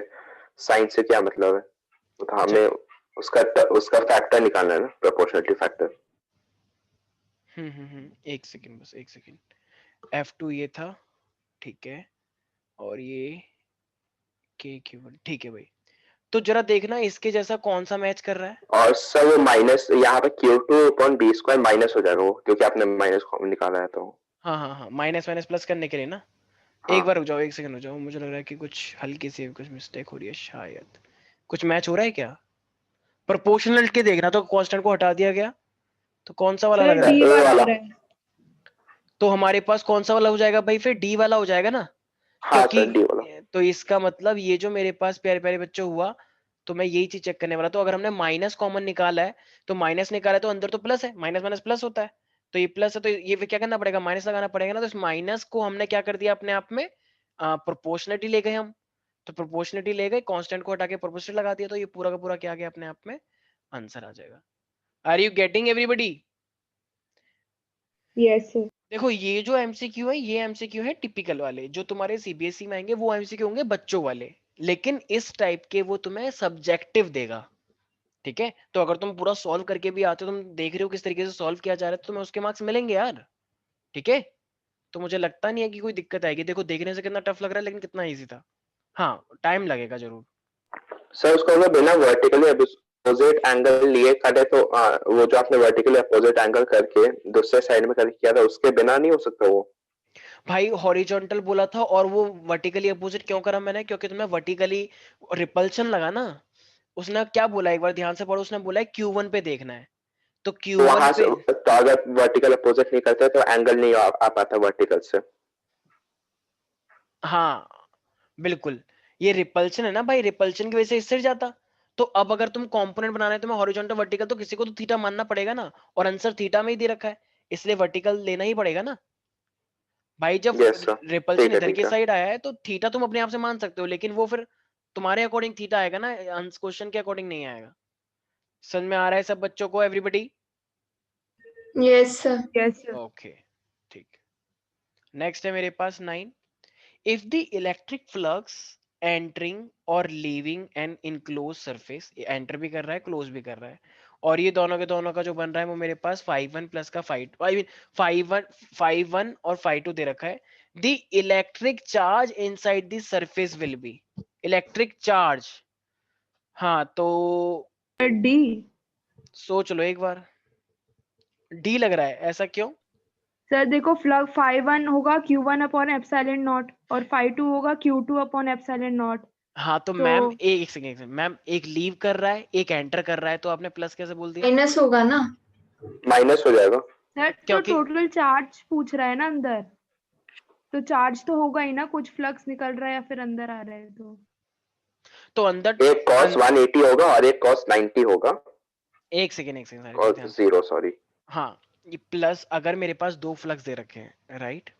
साइन से क्या मतलब है, तो अच्छा हमें उसका फैक्टर निकालना है ना, प्रोपोर्शनलिटी फैक्टर। एक सेकंड बस एक सेकंड, F2 ये था ठीक है, और ये K Q1 ठीक है भाई, तो जरा देखना इसके जैसा कौन सा मैच कर रहा है। और सर वो माइनस यहाँ पे Q2 upon B square minus हो जाएगा वो, क्योंकि आपने माइनस निकाला है तो। हाँ माइनस माइनस प्लस करने के लिए ना। हाँ एक बार रुक जाओ, एक सेकंड रुक जाओ, मुझे लग रहा है कि कुछ हल्की सी कुछ मिस्टेक हो रही है शायद, कुछ मैच हो रहा है क्या। प्रोपोर्शनलिटी देखना, तो कांस्टेंट को हटा दिया गया, तो कौन सा वाला सर लग रहा है, डी ए वाला वाला। हो रहा है। तो हमारे पास कौन सा वाला हो जाएगा भाई, फिर डी वाला हो जाएगा ना, हाँ क्योंकि सर डी वाला। तो इसका मतलब ये जो मेरे पास प्यारे प्यारे बच्चों हुआ, तो मैं यही चीज चेक करने वाला, तो अगर हमने माइनस कॉमन निकाला है, तो माइनस निकाला है तो अंदर तो प्लस है, माइनस माइनस प्लस होता है, तो ये प्लस है तो ये फिर क्या करना पड़ेगा, माइनस लगाना पड़ेगा ना, तो इस माइनस को हमने क्या कर दिया अपने आप में प्रोपोर्शनलिटी ले गए हम, तो प्रोपोर्शनलिटी ले गए, कांस्टेंट को हटा के प्रोपोर्शनल लगा दिया, तो ये पूरा का पूरा क्या आ गया अपने आप में आंसर आ जाएगा। Are you getting everybody. Yes sir. देखो ये जो एमसीक्यू है ये एमसीक्यू है टिपिकल वाले, जो तुम्हारे सीबीएसई में आएंगे वो एमसीक्यू होंगे बच्चों वाले, लेकिन इस टाइप के वो तुम्हें सब्जेक्टिव देगा, ठीक है, तो अगर तुम पूरा सॉल्व करके भी आते हो, तुम देख रहे हो किस तरीके से सॉल्व किया जा रहा है, तो तुम्हें उसके मार्क्स मिलेंगे यार। ठीक है, तो मुझे लगता नहीं है कि कोई दिक्कत आएगी। देखो देखने से कितना टफ लग रहा है, लेकिन कितना इजी था। हाँ, टाइम लगेगा जरूर। सर उसको अगर बिना वर्टिकली अपोजिट एंगल लिए करे तो वो जो आपने वर्टिकली अपोजिट एंगल करके दूसरे साइड में करके किया था, उसके बिना नहीं हो सकता वो? भाई हॉरिजॉन्टल बोला था, और वो वर्टिकली अपोजिट क्यों करा मैंने? क्योंकि तुम्हें वर्टिकली रिपल्शन लगा ना। उसने क्या बोला, एक बार ध्यान से पढ़ो, उसने बोला है Q1 पे देखना है, तो तो Q1 वहां से पे तो अगर वर्टिकल अपोजिट नहीं करते तो एंगल नहीं आ पाता वर्टिकल से। हाँ बिल्कुल, ये रिपल्शन है ना भाई, रिपल्शन की वजह से इससे जाता। तो अब अगर तुम कंपोनेंट बनाना है तुम्हें हॉरिजॉन्टल वर्टिकल, तो किसी को तो थीटा मानना पड़ेगा ना, और आंसर थीटा में ही दे रखा है, इसलिए वर्टिकल लेना ही पड़ेगा ना भाई। जब यस सर, रिपल्शन ठीक है इधर ठीक की है। साइड आया है तो थीटा तुम अपने आप से मान सकते हो, लेकिन वो फिर तुम्हारे अकॉर्डिंग थीटा आएगा ना, क्वेश्चन के अकॉर्डिंग नहीं आएगा। समझ में आ रहा है सब बच्चों को, everybody? Yes sir. Yes sir. Okay ठीक। नेक्स्ट है मेरे पास 9। If the electric flux entering or leaving an enclosed surface, enter भी कर रहा है क्लोज भी कर रहा है, और ये दोनों के दोनों का जो बन रहा है वो मेरे पास 5-1 प्लस का 5-1 और 5-2 दे रखा है। The electric charge inside the surface will be electric charge। हाँ तो डी। सोच लो एक बार, डी लग रहा है, ऐसा क्यों? सर देखो, फ्लग 5-1 होगा Q1 अपॉन एप्सिलॉन नॉट और 5-2 होगा Q2 अपॉन एप्सिलॉन नॉट। हाँ तो तो मैम एक सेकेंड मैम, एक लीव कर रहा है एक एंटर कर रहा है, तो आपने प्लस कैसे बोल दिया? माइनस होगा ना। माइनस हो जाएगा। सर तो क्योंकि टोटल चार्ज पूछ रहा है ना अंदर, तो चार्ज तो होगा ही ना, कुछ फ्लक्स निकल रहा है या फिर अंदर आ रहा है तो अंदर एक कॉस 180 होगा और एक कॉस 90 होगा। एक सेकेंड सारी कॉस ध्यान। 0 सॉरी। हाँ, ये प्लस अगर मेरे पास दो फ्लक्स दे रखे हैं राइट,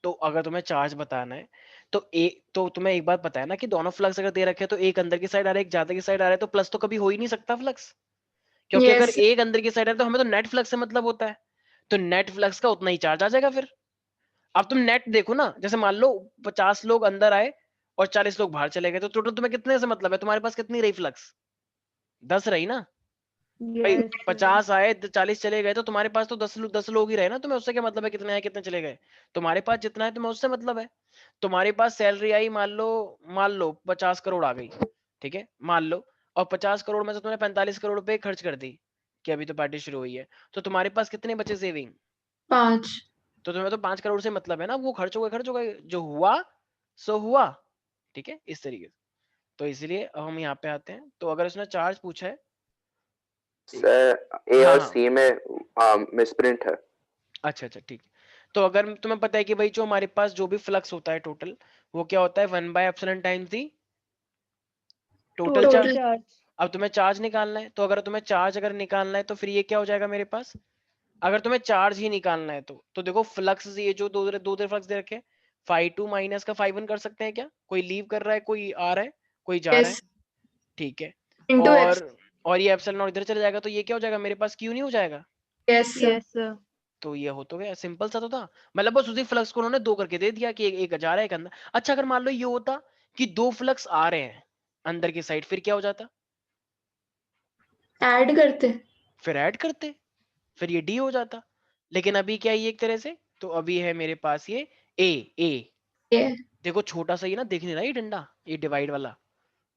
तो अगर तुम्हें चार्ज बताना है तो तुम्हें एक बात पता है ना कि दोनों फ्लक्स अगर दे रखे हैं तो एक अंदर की साइड आ रहा है एक ज्यादा की साइड आ रहा है, तो प्लस तो कभी हो ही नहीं सकता फ्लक्स, क्योंकि अगर यस एक अंदर की साइड आ रहा है तो हमें तो नेट फ्लक्स से मतलब होता है, तो नेट फ्लक्स का उतना ही चार्ज आ जाएगा फिर। अब तुम नेट देखो ना, जैसे मान लो 50 लोग अंदर आए और 40 लोग बाहर चले गए, तो टोटल तुम्हें कितने से मतलब है, तुम्हारे पास कितनी रही फ्लक्स? 10 रही ना भाई। यस 50 आए 40 चले गए, तो तुम्हारे पास तो 10 लोग ही रहे ना, तुम्हें उससे क्या मतलब है कितने आए कितने चले गए? तुम्हारे पास जितना है तुम्हें उससे मतलब है। तुम्हारे पास सैलरी आई मान लो 50 करोड़ आ गई, ठीक है मान लो, और 50 करोड़ में से तुमने 45 करोड़ रुपए खर्च कर दी कि अभी तो पार्टी शुरू हुई है, तो तुम्हारे पास कितने बचे सेविंग? 5। तो तुम्हें तो 5 करोड़ से मतलब है ना, वो खर्च हो गए, जो हुआ सो हुआ। ठीक है इस तरीके से, तो इसलिए अब हम यहाँ पे आते हैं, तो अगर उसने चार्ज पूछा है सर ए हाँ और हाँ सी में मिसप्रिंट है। अच्छा ठीक है, तो अगर तुम्हें पता है कि भाई जो हमारे पास जो भी फ्लक्स होता है टोटल, वो क्या होता है 1/ε times the total charge. Total charge. अब तुम्हें चार्ज निकालना है, तो अगर तुम्हें चार्ज अगर निकालना है तो फिर ये क्या हो जाएगा मेरे पास, अगर तुम्हें चार्ज ही निकालना है तो देखो फ्लक्स ये जो दो फ्लक्स दे रखे हैं, 5-2 माइनस का 5-1 कर सकते हैं क्या? कोई लीव कर रहा है कोई आ रहा है कोई जा रहा है, यस ठीक है। Into x. और ये एप्सिलॉन नॉट इधर चला जाएगा, तो ये क्या हो जाएगा मेरे पास, क्यू नहीं हो जाएगा? Yes sir. Yes sir. तो ये हो तो गया, सिंपल सा तो था, मतलब बस उसी फ्लक्स को उन्होंने दो करके दे दिया कि एक जा रहा है एक अंदर। अच्छा अगर मान लो ये होता कि दो फ्लक्स आ रहे हैं अंदर की साइड, फिर क्या हो जाता? ऐड करते। फिर ऐड करते, फिर ये डी हो जाता, लेकिन अभी क्या है ये एक तरह से, तो अभी है मेरे पास ये ए ए ये देखो छोटा सा, ये ना देखने रहा ये डंडा, ये डिवाइड वाला,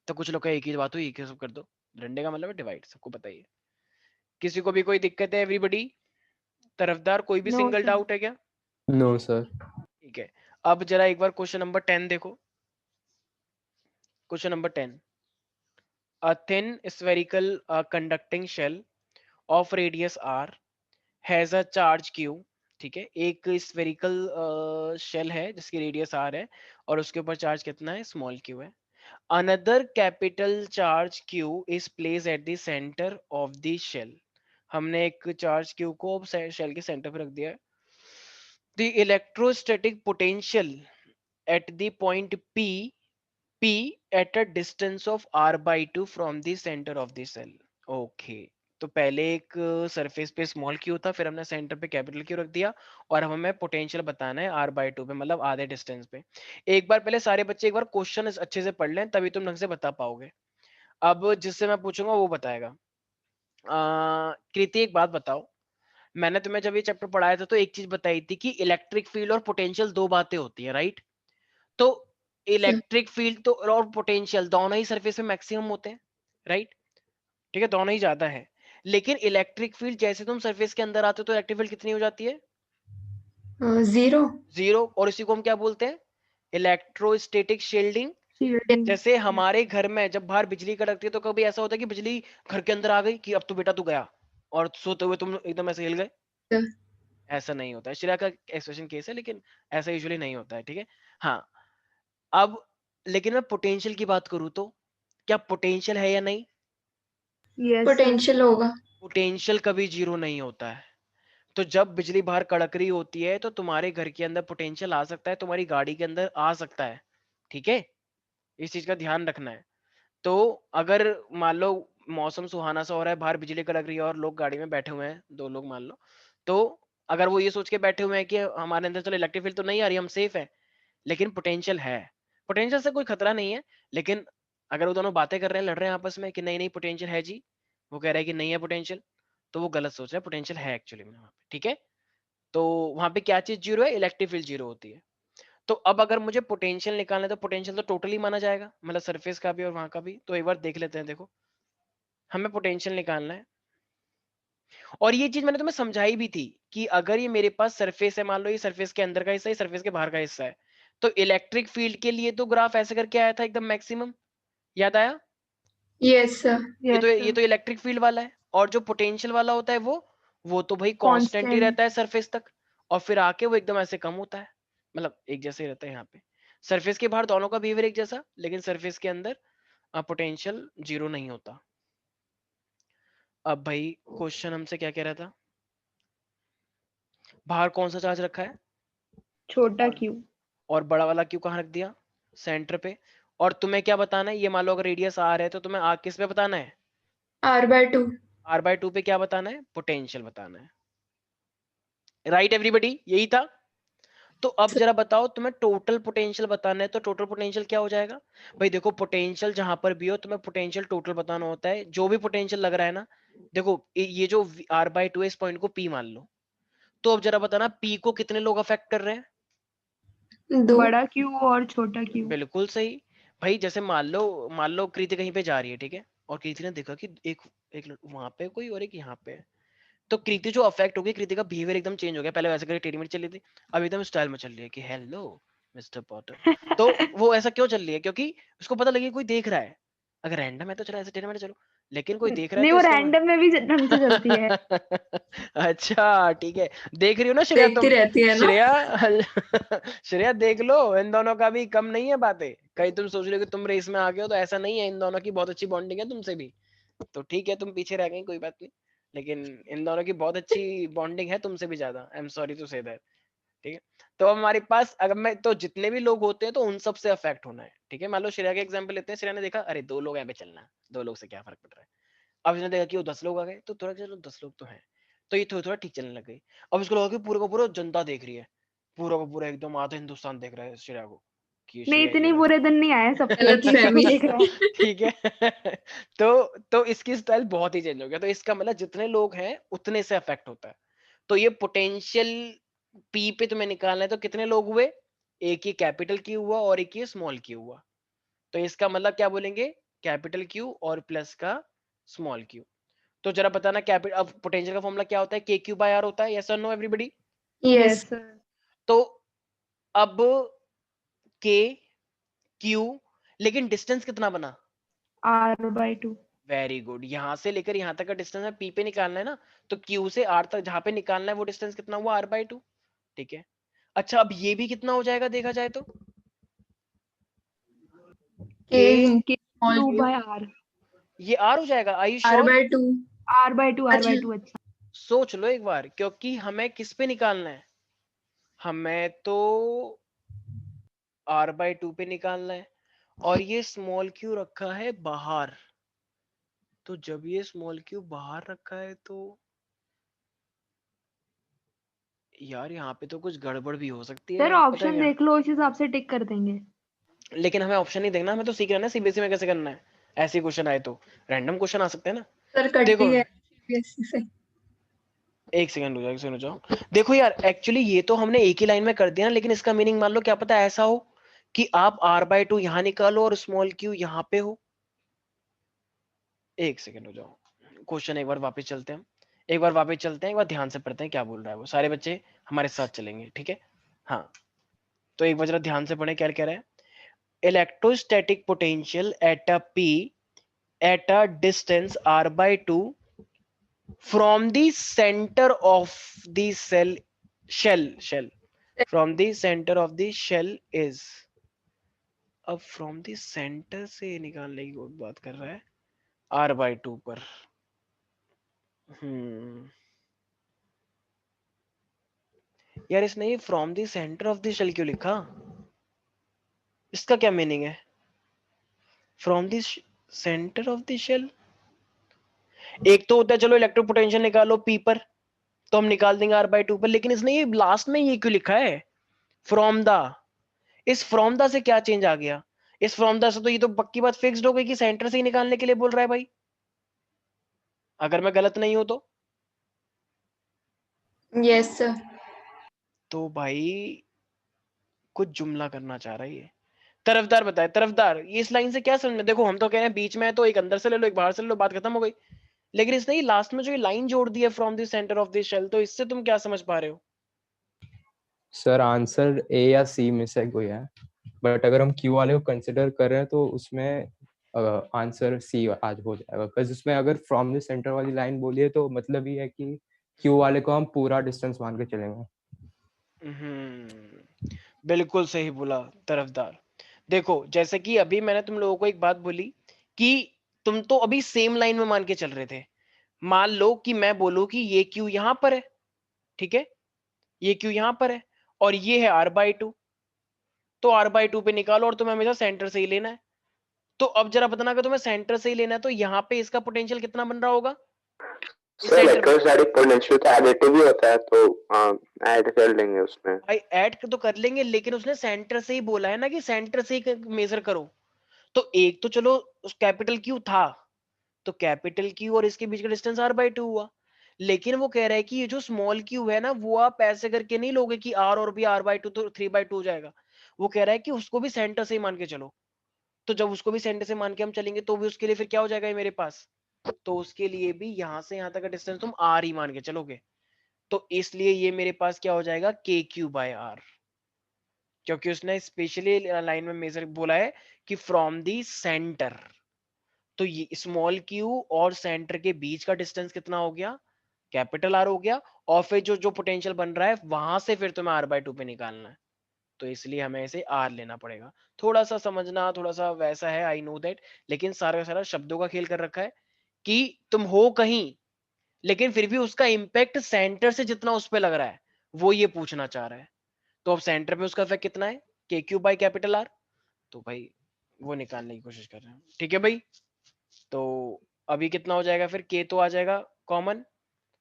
तो कुछ लोग का एक ही बात हुई एक ही सब कर दो, डंडे का मतलब है डिवाइड, सबको पता ही है। किसी को भी कोई दिक्कत है एवरीबॉडी, तरफदार कोई भी नो सिंगल सर। डाउट है क्या? No sir. ठीक है, अब जरा एक बार क्वेश्चन नंबर 10 देखो। Question number 10, a thin spherical conducting shell of radius r has a charge q। ठीक है, एक स्फेरिकल शेल है जिसकी रेडियस r है और उसके ऊपर चार्ज कितना है, स्मॉल q है। Another capital charge q is place at the centre of the shell. हमने एक चार्ज q को शेल के सेंटर पर रख दिया है। The electrostatic potential at the point p at a distance of r/2 from the center of the cell। Okay, तो पहले एक सरफेस पे स्मॉल क्यू था, फिर हमने सेंटर पे कैपिटल क्यू रख दिया, और अब हमें पोटेंशियल बताना है r/2 पे, मतलब आधे डिस्टेंस पे। एक बार पहले सारे बच्चे एक बार क्वेश्चन अच्छे से पढ़ लें, तभी तुम ढंग से बता पाओगे। अब जिससे मैं पूछूंगा वो बताएगा। कृति एक बात बताओ, मैंने तुम्हें जब ये चैप्टर पढ़ाया था तो एक चीज बताई थी कि इलेक्ट्रिक फील्ड और पोटेंशियल दो बातें होती है, राइट? तो इलेक्ट्रिक फील्ड तो और पोटेंशियल दोनों ही सरफेस पे मैक्सिमम होते हैं, राइट? ठीक है, दोनों ही ज्यादा है, लेकिन इलेक्ट्रिक फील्ड जैसे तुम सरफेस के अंदर आते हो तो इलेक्ट्रिक फील्ड कितनी हो जाती है? 0। जीरो। और इसी को हम क्या बोलते हैं? Electrostatic shielding. शील्डिंग। जैसे हमारे घर में जब बाहर बिजली कड़कती है तो कभी ऐसा होता है कि बिजली घर के अंदर आ गई कि अब तो बेटा तू गया, और सोते हुए तुम एकदम ऐसे हिल गए? ऐसा नहीं होता है। श्रेया का एक्सप्रेशन केस है, लेकिन ऐसा यूजुअली नहीं होता है, ठीक है? हाँ, अब लेकिन मैं पोटेंशियल की बात करूं तो क्या पोटेंशियल है या नहीं? यस पोटेंशियल होगा। पोटेंशियल कभी जीरो नहीं होता है। तो जब बिजली बाहर कड़क रही होती है तो तुम्हारे घर के अंदर पोटेंशियल आ सकता है, तुम्हारी गाड़ी के अंदर आ सकता है, ठीक है? इस चीज का ध्यान रखना है। तो अगर मान लो मौसम सुहाना सा हो रहा है, बाहर बिजली कड़क रही है और लोग गाड़ी में बैठे हुए हैं, दो लोग मान लो, तो अगर वो ये सोच के बैठे हुए हैं कि हमारे अंदर चलो इलेक्ट्रिक फील्ड तो नहीं आ रही, हम सेफ है, लेकिन पोटेंशियल है, पोटेंशियल से कोई खतरा नहीं है, लेकिन अगर वो दोनों बातें कर रहे हैं, लड़ रहे हैं आपस में कि नहीं नहीं पोटेंशियल है जी, वो कह रहा है कि नहीं है पोटेंशियल, तो वो गलत सोच रहा है, पोटेंशियल है एक्चुअली में वहां पे, ठीक है? तो वहां पे क्या चीज जीरो है? इलेक्ट्रिक फील्ड जीरो होती है। तो अब अगर मुझे पोटेंशियल निकालना है तो पोटेंशियल तो टोटली माना जाएगा, मतलब सरफेस का भी और वहां का भी। तो एक बार देख लेते हैं, देखो हमें पोटेंशियल निकालना है, और ये चीज मैंने तुम्हें समझाई भी थी कि अगर ये मेरे पास सरफेस है, मान लो ये सरफेस के अंदर का हिस्सा है, सरफेस के बाहर का हिस्सा है, तो इलेक्ट्रिक फील्ड के लिए तो ग्राफ ऐसे करके आया था एकदम मैक्सिमम, याद आया? Yes sir. ये तो इलेक्ट्रिक फील्ड वाला है, और जो पोटेंशियल वाला होता है वो तो भाई कांस्टेंट ही Constant. रहता है सरफेस तक, और फिर आके वो एकदम ऐसे कम होता है, मतलब एक जैसे ही रहता है यहाँ पे। सरफेस के बाहर दोनों का बिहेवियर एक जैसा, लेकिन सरफेस के अंदर पोटेंशियल जीरो नहीं होता। अब भाई क्वेश्चन हमसे क्या कह रहा था? बाहर कौन सा चार्ज रखा है? छोटा क्यू। और बड़ा वाला क्यू कहाँ रख दिया? सेंटर पे। और तुम्हें क्या बताना है? ये मान लो अगर रेडियस आर है तो तुम्हें आर किस पे बताना है? r/2। r/2 पे क्या बताना है? पोटेंशियल बताना है, राइट एवरीबॉडी? यही था। तो अब जरा बताओ, तुम्हें टोटल पोटेंशियल बताना है, तो टोटल पोटेंशियल क्या हो जाएगा? भाई देखो, पोटेंशियल जहां पर भी हो तुम्हें पोटेंशियल टोटल बताना होता है, जो भी पोटेंशियल लग रहा है ना। देखो ये जो r/2 है, इस पॉइंट को p मान लो, तो अब जरा बताना p को कितने लोग अफेक्ट कर रहे हैं? 2। बड़ा क्यू और छोटा क्यू। बिल्कुल सही। भाई जैसे मान लो कृति कहीं पे जा रही है, ठीक है, और कृति ने देखा कि एक एक वहां पे कोई और एक यहाँ पे है, तो कृति जो अफेक्ट हो गई, कृति का बिहेवियर एकदम चेंज हो गया। पहले वैसे करके टेढ़ी मेढ़ी चल रही थी, अब एकदम स्टाइल में चल रही है कि हेलो मिस्टर पॉटर। तो वो ऐसा क्यों चल रही है? क्योंकि उसको पता लगे कोई देख रहा है। अगर रैंडम है तो चलो ऐसे टेढ़े मेढ़े चलो, लेकिन कोई देख रहा है नहीं, तो वो इसका रैंडम में भी ढंग से चलती है। अच्छा ठीक है, देख रही हो ना श्रेया देखती तुम? रहती है ना। श्रेया श्रेया देख लो, इन दोनों का भी कम नहीं है बातें। कहीं तुम सोच रहे हो कि तुम रेस में आ गए हो, तो ऐसा नहीं है, इन दोनों की बहुत अच्छी बॉन्डिंग है तुमसे भी। तो ठीक है, तुम पीछे रह गई, कोई बात नहीं, लेकिन इन दोनों की बहुत अच्छी बॉन्डिंग है तुमसे भी ज्यादा। I am sorry to say that, ठीक है? तो अब हमारे पास अगर मैं तो जितने भी लोग होते हैं तो उन सब से अफेक्ट होना है, ठीक है? मान लो श्रेया का एग्जांपल लेते हैं। श्रेया ने देखा अरे 2 लोग यहाँ पे चलना, 2 लोग से क्या फर्क पड़ रहा है। अब इसने देखा कि वो 10 लोग आ गए, तो थोड़ा चलो 10 लोग तो हैं, तो ये थोड़ा थोड़ा ठीक चलने लग गई। अब इसको लगा कि पूरा का पूरा जनता देख रही है, पूरा का पूरा एकदम आधा हिंदुस्तान देख रहा है श्रेया को कि नहीं, श्रेया इतनी ये बुरे दिन नहीं आए, सब गलत ठीक फहमी। देख रहा है। ठीक है। तो इसकी स्टाइल बहुत ही चेंज हो गया। तो इसका मतलब जितने लोग हैं उतने से अफेक्ट होता है। तो ये पोटेंशियल पी पे तुम्हें निकालना है, तो कितने लोग हुए? एक ही कैपिटल क्यू हुआ और एक ही स्मॉल क्यू हुआ। तो इसका मतलब क्या बोलेंगे? कैपिटल क्यू और प्लस का स्मॉल क्यू। तो जरा बताना, कैपिटल अब पोटेंशियल का फॉर्मूला क्या होता है? के क्यू बाय आर होता है, यस और no everybody? Yes. Yes sir. तो अब के क्यू, लेकिन डिस्टेंस कितना बना? r/2। Very good. यहां से लेकर यहां तक का डिस्टेंस है, पी पे निकालना है ना, तो क्यू से आर तक जहां पे निकालना है वो डिस्टेंस कितना हुआ? r/2, ठीक है? अच्छा, अब ये भी कितना हो जाएगा देखा जाए तो? K K small Q Q. By R. ये आर हो जाएगा, आई श्योर? r/2। r/2 अच्छा। r/2। अच्छा, सोच लो एक बार, क्योंकि हमें किस पे निकालना है? हमें तो r/2 पे निकालना है, और ये स्मॉल क्यू रखा है बाहर। तो जब ये स्मॉल क्यू बाहर रखा है तो यार यहाँ पे तो कुछ गड़बड़ भी हो सकती है सर यार, पता है ऑप्शन क्या? देख लो, उस हिसाब से टिक कर देंगे। लेकिन हमें ऑप्शन नहीं देखना, हमें तो सीख रहे हैं ना सीबीएसई में कैसे करना है। ऐसे क्वेश्चन आए तो रैंडम क्वेश्चन आ सकते हैं ना। सर कट देखो ही है। यूपीएससी से। एक सेकंड हो जाओ, एक सेकंड हो जाओ। देखो यार, एक्चुअली ये तो हमने एक ही लाइन में कर दिया ना, लेकिन इसका मीनिंग मान लो क्या पता ऐसा हो कि आप r/2 यहां निकालो और स्मॉल q यहां पे हो। एक सेकंड हो जाओ, क्वेश्चन एक बार वापस चलते हैं, एक बार वापस चलते हैं, एक बार ध्यान से पढ़ते हैं क्या बोल रहा है वो। सारे बच्चे हमारे साथ चलेंगे, ठीक है? हाँ, तो एक बार जरा ध्यान से पढ़ें क्या कह रहा है। Electrostatic potential at a p at a distance r/2 from the center of the shell from the center of the shell is। अब from the center से निकालने की बात कर रहा है r/2 पर। यार इसने ये from the center of the shell क्यों लिखा? इसका क्या मीनिंग है? from the center of the shell, एक तो होता है चलो इलेक्ट्रिक पोटेंशियल निकालो p पर, तो हम निकाल देंगे r/2 पर, लेकिन इसने ये लास्ट में ये क्यों लिखा है फ्रॉम द? इस फ्रॉम द से क्या चेंज आ गया? इस फ्रॉम द से तो ये तो पक्की बात फिक्स्ड हो गई कि सेंटर से ही निकालने के लिए बोल रहा है भाई, अगर मैं गलत नहीं हूं तो। Yes sir. तो भाई कुछ जुमला करना चाह रहा है ये। तरफदार बताए, तरफदार ये इस लाइन से क्या समझ में? देखो हम तो कह रहे हैं बीच में है तो एक अंदर से ले लो एक बाहर से ले लो, बात खत्म हो गई। लेकिन इसने ये लास्ट में जो ये लाइन जोड़ दी है from the centre of the shell, तो इससे तुम क्या समझ पा रहे हो? सर आंसर ए या सी में से कोई है, बट अगर हम क्यू वाले को कंसिडर कर रहे हैं तो उसमें आंसर सी आज हो जाएगा, बिकॉज उसमें अगर फ्रॉम द सेंटर वाली लाइन बोलिए तो मतलब ये है कि क्यू वाले को हम पूरा डिस्टेंस मान के चलेंगे। बिल्कुल सही बोला तरफदार। देखो जैसे कि अभी मैंने तुम लोगों को एक बात बोली कि तुम तो अभी सेम लाइन में मान के चल रहे थे। मान लो कि मैं बोलूं कि ये क्यू यहां पर है, ठीक है, ये क्यू यहां पर है और ये है r/2, तो r/2 पे निकालो और तुम्हें हमेशा सेंटर से ही लेना है। तो अब जरा बताना, अगर तुम्हें सेंटर से ही लेना है तो यहाँ पे इसका पोटेंशियल कितना बन रहा होगा? सर इलेक्ट्रोस्टैटिक पोटेंशियल तो एडिटिव ही होता है, तो ऐड कर लेंगे उसमें। भाई ऐड तो कर लेंगे, लेकिन उसने सेंटर से ही बोला है ना कि सेंटर से ही मेजर करो। तो एक तो चलो उस कैपिटल क्यू था, तो कैपिटल क्यू और इसके बीच का डिस्टेंस r/2 हुआ। लेकिन वो कह रहा है कि ये जो स्मॉल क्यू है ना, वो आप ऐसे करके नहीं लोगे कि r और भी r/2 तो 3/2 हो जाएगा। वो कह रहा है कि उसको भी सेंटर से ही मान के चलो। तो जब उसको भी सेंटर से मान के हम चलेंगे तो भी उसके लिए फिर क्या हो जाएगा ये मेरे पास? तो उसके लिए भी यहां से यहां तक का डिस्टेंस तुम r ही मान के चलोगे। तो इसलिए ये मेरे पास क्या हो जाएगा kq/r, क्योंकि उसने स्पेशली लाइन में मेजर बोला है कि फ्रॉम दी सेंटर। तो ये स्मॉल क्यू और सेंटर के बीच का डिस्टेंस कितना हो गया? कैपिटल आर हो गया। और फिर जो जो पोटेंशियल बन रहा है वहां से फिर तुम्हें r/2 पे निकालना है, तो इसलिए हमें इसे r लेना पड़ेगा। थोड़ा सा समझना थोड़ा सा वैसा है, आई नो दैट, लेकिन सारा का सारा शब्दों का खेल कर रखा है कि तुम हो कहीं, लेकिन फिर भी उसका इंपैक्ट सेंटर से जितना उस पर लग रहा है वो ये पूछना चाह रहा है। तो अब सेंटर पे उसका इफेक्ट कितना है? kq/R। तो भाई वो निकालने की कोशिश कर रहे हैं, ठीक है भाई। तो अभी कितना हो जाएगा फिर? k तो आ जाएगा कॉमन,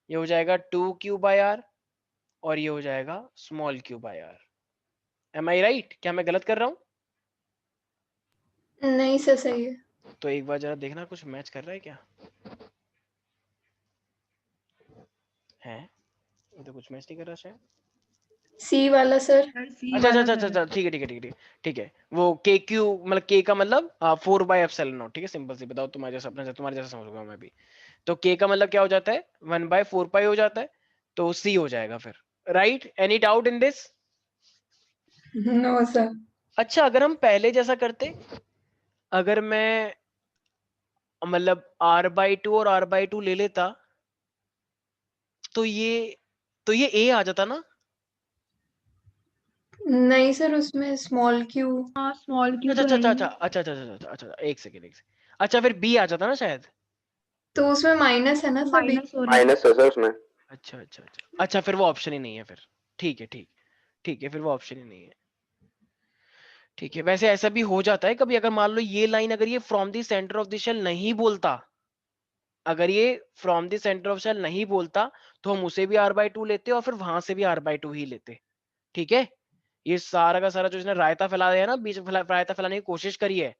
ये हो जाएगा 2q/r और ये हो जाएगा स्मॉल q/r। एम आई राइट? क्या मैं गलत कर रहा हूँ? नहीं सर सही है। तो एक बार जरा देखना कुछ मैच कर रहा है क्या है? ये तो कुछ मैच नहीं कर रहा शायद। सी वाला सर। अच्छा अच्छा अच्छा अच्छा, ठीक है ठीक है ठीक है ठीक है। वो के क्यू मतलब के का मतलब 4/ε0, ठीक है, सिंपल सी बताओ, तुम्हारे जैसा अपने तुम्हारे जैसा समझूंगा मैं भी। तो के का मतलब क्या हो जाता है? 1/4π हो जाता है, तो सी हो जाएगा फिर। Right? Any doubt in this? No sir. अच्छा अगर हम पहले जैसा करते, अगर मैं मतलब r/2 और r/2 ले लेता तो ये a आ जाता ना? नहीं सर उसमें स्मॉल क्यू। हाँ स्मॉल क्यू अच्छा तो अच्छा है अच्छा ही। अच्छा अच्छा अच्छा अच्छा अच्छा अच्छा, एक सेकेंड एक सेकेंड। अच्छा फिर b आ जाता ना शायद? तो उसमें माइनस है ना सर बीच। माइनस हो रहा है। माइनस है सर उसमें। अच्छा अच्छा अच्छा अच्छा, फिर वो ऑप्शन ही नहीं है फिर। ठीक है ठीक, ठीक है फिर वो ऑप्शन ही नहीं है। ठीक है, वैसे ऐसा भी हो जाता है कभी, अगर मान लो ये लाइन अगर ये from the centre of the shell नहीं बोलता, अगर ये from the centre of shell नहीं बोलता तो हम उसे भी r/2 लेते और फिर वहां से भी r/2 ही लेते। ठीक है, ये सारा का सारा जो इसने रायता फैला दिया ना, बीच में रायता फैलाने की कोशिश करी है,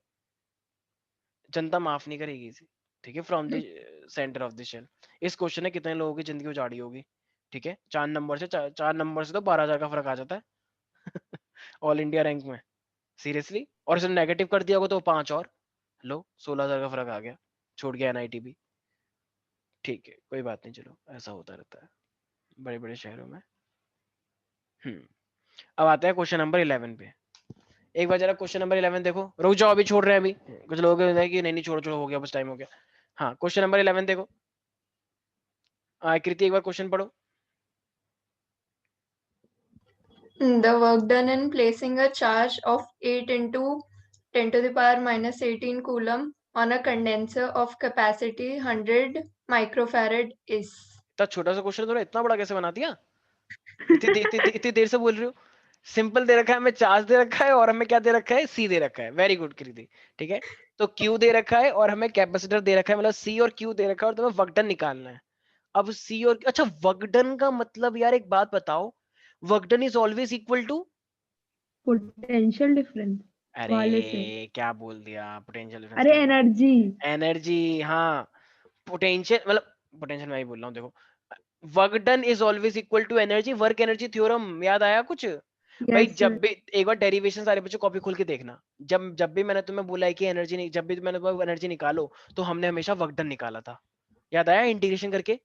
जनता माफ नहीं करेगी इसे। ठीक है, from the centre of the shell, इस क्वेश्चन ने कितने लोगों की जिंदगी उजाड़ी होगी, ठीक है। 4 नंबर से 4 नंबर से तो 12,000 का फर्क आ जाता है ऑल इंडिया रैंक में, सीरियसली। और इसने नेगेटिव कर दिया होगा तो 5 और लो, 16,000 का फर्क आ गया, छोड़ गया एनआईटी भी, ठीक है कोई बात नहीं, चलो ऐसा होता रहता है बड़े बड़े शहरों में। अब आते हैं क्वेश्चन नंबर 11 पे। एक बार जरा क्वेश्चन नंबर 11 देखो, रुक जाओ अभी छोड़ रहे हैं, अभी कुछ लोग कि नहीं नहीं छोड़ो छोड़ो, हो गया बस, टाइम हो गया। हाँ क्वेश्चन नंबर 11 देखो, कृति एक बार क्वेश्चन पढ़ो। The work done in placing a charge of 8 into 10 to the power minus 18 coulomb on a condenser of capacity 100 microfarad is. इतना छोटा सा क्वेश्चन थोड़ा इतना बड़ा कैसे बना दिया? इतनी देर से बोल रही हो। सिंपल दे रखा है, हमें चार्ज दे रखा है और हमें क्या दे रखा है, सी दे रखा है। वेरी गुड कृति, ठीक है। तो क्यू दे रखा है और हमें कैपेसिटर दे रखा है, मतलब सी और क्यू दे रखा है और तुम्हें वर्क डन निकालना है। अब सी और अच्छा, वर्क डन का मतलब यार एक बात बताओ, work done is always equal to potential difference वाले से। अरे क्या बोल दिया, पोटेंशियल डिफरेंस अरे क्या? एनर्जी। एनर्जी, हाँ पोटेंशियल, मतलब पोटेंशियल मैं ही बोल रहा हूँ, देखो work done is always equal to energy, work energy theorem याद आया कुछ? भाई यस जब भी एक बार डेरिवेशन सारे बच्चों कॉपी खोल के देखना, जब भी मैंने तुम्हें बोला है कि एनर्जी नहीं, जब भी मैंने बोला एनर्जी निकालो, तो हमने हमेशा वर्क डन निकाला था। याद आया इंटीग्रेशन करके,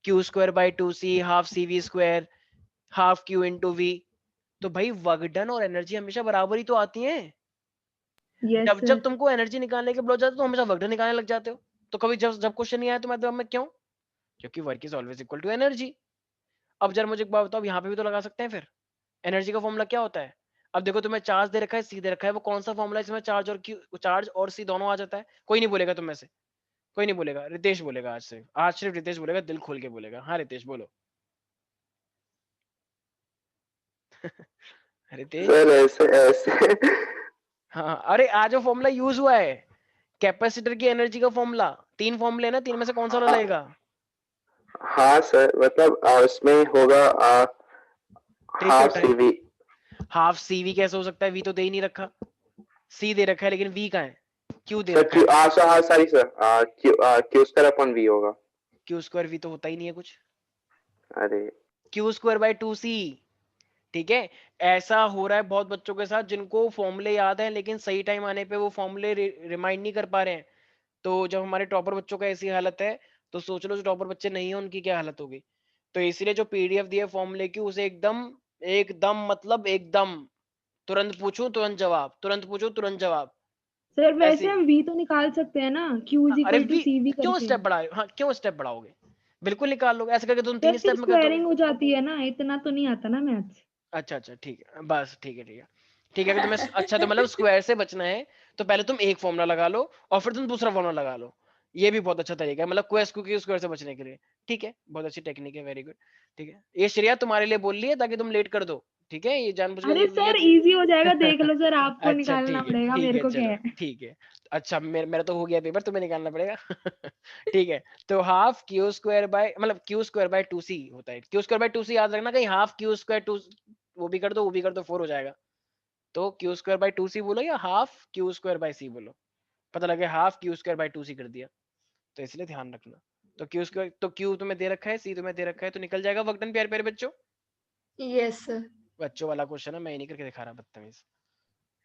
Q square by 2c half C V square half Q into V. तो भाई वर्क डन और एनर्जी हमेशा बराबर ही तो आती हैं। यस जब जब सर। तुमको एनर्जी निकालने के बोला जाता है तो हमेशा वर्क डन निकालने लग जाते हो। तो कभी जब जब क्वेश्चन नहीं आया तो मतलब में क्यों? क्योंकि work is always equal to energy. अब जरा मुझे एक बात बताओ, यहाँ पे भी तो लगा सकते हैं फिर। एनर्जी का फॉर्मूला क्या होता है? अब देखो तुम्हें चार्ज दे रखा है, सी दे रखा है, वो कौन सा फॉर्मूला है इसमें चार्ज और सी दोनों आ जाता है? कोई नहीं बोलेगा तुम में से, कोई नहीं बोलेगा, रितेश बोलेगा आज से, आज सिर्फ रितेश बोलेगा, दिल खोल के बोलेगा। हाँ रितेश बोलो रितेश। सर ऐसे ऐसे हाँ अरे आज वो फॉर्मूला यूज हुआ है, कैपेसिटर की एनर्जी का फॉर्मूला। 3 फॉर्मूले ना, 3 में से कौन सा वाला लगेगा? हाँ सर, मतलब उसमें होगा take your half time. CV. Half C V कैसे हो सकता है? वी तो दे ही नहीं रखा। सी दे रखा है लेकिन वी कहाँ है? क्यू दे सर रखा क्यू है। हाँ sorry sir, Q square upon V होगा। क्यू स्क्वायर वी तो होता ही नहीं है कुछ। अरे क्यू स्क्वायर बाई 2c, ठीक है। ऐसा हो रहा है बहुत बच्चों के साथ जिनको फॉर्मूले याद है लेकिन सही टाइम आने पे वो फॉर्मूले रिमाइंड नहीं कर पा रहे हैं। तो जब हमारे टॉपर बच्चों का ऐसी हालत है, तो सोच लो जो टॉपर बच्चे नहीं है उनकी क्या हालत होगी। तो इसीलिए जो पीडीएफ दी है फॉर्मूले की, उसे एकदम एकदम मतलब एकदम तुरंत पूछूं तुरंत जवाब, तुरंत पूछूं तुरंत जवाब, सर वैसे ऐसी। हम वी तो निकाल सकते हैं ना, क्यू इज अरे equal to V C V क्यों करके। स्टेप बढ़ाए? हाँ क्यों स्टेप बढ़ाओगे? बिल्कुल निकाल लो, ऐसे करके तुम सर 3 फिर स्टेप में कर दोगे। स्क्वायरिंग हो जाती है ना, इतना तो नहीं आता ना मैथ्स। अच्छा अच्छा ठीक है, बस ठीक है ठीक है ठीक है। अगर तुम्हें अच्छा तो मतलब स्क्वायर से बचना है तो पहले तुम एक फॉर्मूला लगा लो और फिर तुम दूसरा फॉर्मूला लगा लो। ये भी बहुत अच्छा तरीका है, मतलब क्यू स्क्वायर से बचने के लिए। ठीक है, बहुत अच्छी टेक्निक है, वेरी गुड। ठीक है, ये श्रेया तुम्हारे लिए बोल रही है ताकि तुम लेट कर दो। ठीक है, ये जानबूझ के अरे ये सर इजी हो जाएगा, देख लो सर, आपको अच्छा निकालना पड़ेगा, ठीक मेरे है को क्या चलो है। ठीक है। अच्छा मेरा तो हो गया पेपर, तुम्हें निकालना पड़ेगा ठीक है। तो हाफ क्यू स्क्वायर बाय, मतलब क्यू स्क्वायर बाय 2c होता है। क्यू स्क्वायर बाय 2c याद रखना, कहीं हाफ क्यू स्क्वायर 2 वो भी कर दो वो भी कर दो 4 हो जाएगा। तो क्यू स्क्वायर बाय 2c बोलो या half Q square by c बोलो, पता लगे half Q square by 2c कर दिया। तो इसलिए ध्यान रखना। तो क्यू स्क्वायर, तो क्यू तुम्हें दे रखा है, सी तुम्हें दे रखा है, तो निकल जाएगा वक्तन प्यारे प्यारे बच्चों। Yes sir. बच्चों वाला क्वेश्चन है, मैं ही नहीं करके दिखा रहा, बदतमीज।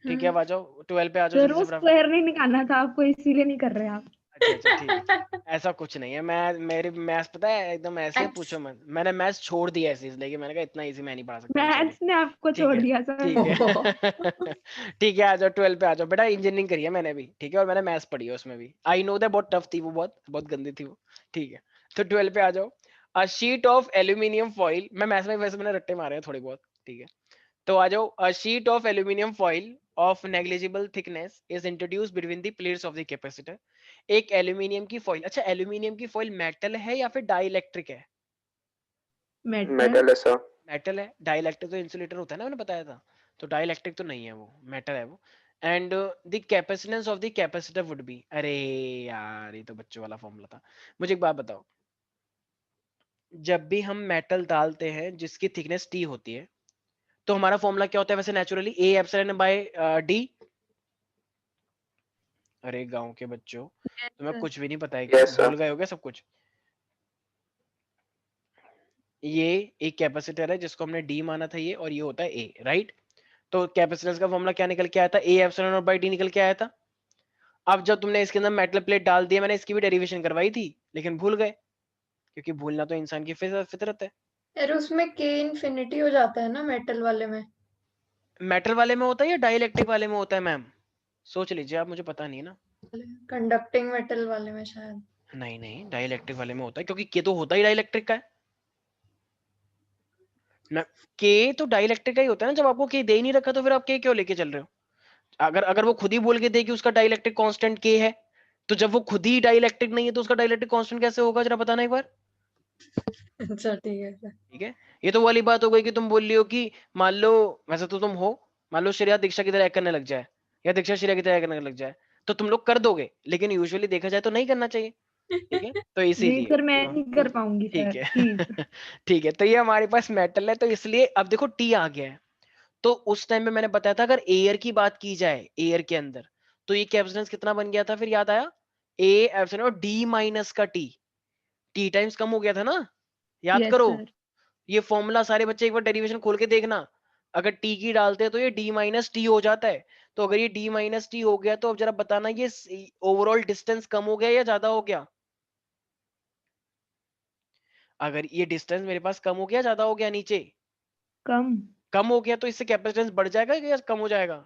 ठीक है, अब आ जाओ 12 पे आ जाओ सर जल्दी वो से फटाफट। स्क्वायर नहीं निकालना था आपको, इसीलिए नहीं कर रहे आप। अच्छा अच्छा ठीक है, ऐसा कुछ नहीं है। मैं मेरी मैथ्स पता है एकदम ऐसे Maths. पूछो मत, मैंने मैथ्स छोड़ दिया ऐसे इसलिए कि मैंने कहा इतना इजी मैं नहीं पढ़ा सकता, सॉरी। मैथ्स ने आपको ठीक छोड़ है दिया सर। ठीक है ठीक है, आ जाओ 12 पे आ जाओ बेटा। इंजीनियरिंग करी है मैंने भी, ठीक है, और मैंने मैथ्स पढ़ी है उसमें भी। आई नो दैट बहुत टफ थी वो, बहुत बहुत गंदी थी वो। ठीक है, तो 12 पे आ जाओ। A sheet of aluminium foil, मैं मैथ्स में वैसे मैंने रट्टे मारे हैं थोड़े बहुत, ठीक है। तो आ जाओ। A sheet of aluminium foil of negligible thickness is introduced between the plates of the capacitor. एक एल्यूमिनियम की फॉइल, अच्छा एल्यूमिनियम की फॉइल मेटल है या फिर डाइइलेक्ट्रिक है? मेटल। मेटल है सर। मेटल है। डाइइलेक्ट्रिक तो इंसुलेटर होता है ना, मैंने बताया था। तो डाइइलेक्ट्रिक तो नहीं है वो, मेटल है वो। And the capacitance of the capacitor would be, अरे यार ये तो बच्चों वाला फॉर्मूला था। मुझे एक बात बताओ, जब भी हम मेटल डालते हैं जिसकी थिकनेस टी होती है, तो हमारा फॉर्मूला क्या होता है वैसे naturally? A epsilon bye D. अरे गांव के बच्चों, तुम्हें कुछ भी नहीं पता है क्या? Yes sir. भूल गए हो क्या सब कुछ? ये एक कैपेसिटर है जिसको हमने डी माना था ये, और ये होता है ए, राइट। तो कैपेसिटेंस का फॉर्मूला क्या निकल के आया था, A epsilon not by D निकल के आया था। अब जब तुमने इसके अंदर मेटल प्लेट डाल दिया, मैंने इसकी भी डेरिवेशन करवाई थी लेकिन भूल गए, क्योंकि भूलना तो इंसान की फितरत है। यार उसमें के इन्फिनिटी हो जाता है ना मेटल वाले में। मेटल वाले में होता है या डाइलेक्ट्रिक वाले में होता है मैम, सोच लीजिए आप, मुझे पता नहीं ना। कंडक्टिंग मेटल वाले में शायद। नहीं नहीं, डाइलेक्ट्रिक वाले में होता है, क्योंकि के तो होता ही डाइलेक्ट्रिक का है ना। के तो डाइलेक्ट्रिक का ही होता है ना, जब आपको के दे ही नहीं रखा तो फिर आप के क्यों लेके चल रहे हो। अगर अगर वो खुद ही बोल के दे कि उसका डाइलेक्ट्रिक कांस्टेंट के है, तो जब वो खुद ही डाइलेक्ट्रिक नहीं है तो उसका डाइलेक्ट्रिक कांस्टेंट कैसे होगा, जरा बताना एक बार। अच्छा ठीक है सर। ठीक है, ये तो वाली बात हो गई कि तुम बोल रही हो कि मान लो, वैसे तो तुम हो, मान लो श्रेया दीक्षा की तरह एक्ट करने लग जाए या दीक्षा श्रेया की तरह एक्ट करने लग जाए, तो तुम लोग कर दोगे, लेकिन यूजुअली देखा जाए तो नहीं करना चाहिए। ठीक है, तो जी इसीलिए सर मैं नहीं कर पाऊंगी ठीक सर, है प्लीज। ठीक है, तो ये हमारे पास मेटल है, तो इसलिए अब देखो टी आ गया है। तो उस टाइम में मैंने बताया था अगर एयर की बात की जाए, एयर के अंदर, तो ये कैपेसिटेंस कितना बन गया था, फिर याद आया, ए एप्सिलॉन डी माइनस का टी, टी टाइम्स कम हो गया था ना, याद यस करो। सर। ये फॉर्मूला सारे बच्चे एक बार डेरिवेशन खोल के देखना, अगर टी की डालते हैं तो ये डी माइनस टी हो जाता है। तो अगर ये डी माइनस टी हो गया तो अब जरा बताना ये ओवरऑल डिस्टेंस कम हो गया या ज्यादा हो गया। अगर ये डिस्टेंस मेरे पास कम हो गया, ज्यादा हो गया, नीचे कम। कम हो गया, तो इससे कैपेसिटेंस बढ़ जाएगा या कम हो जाएगा।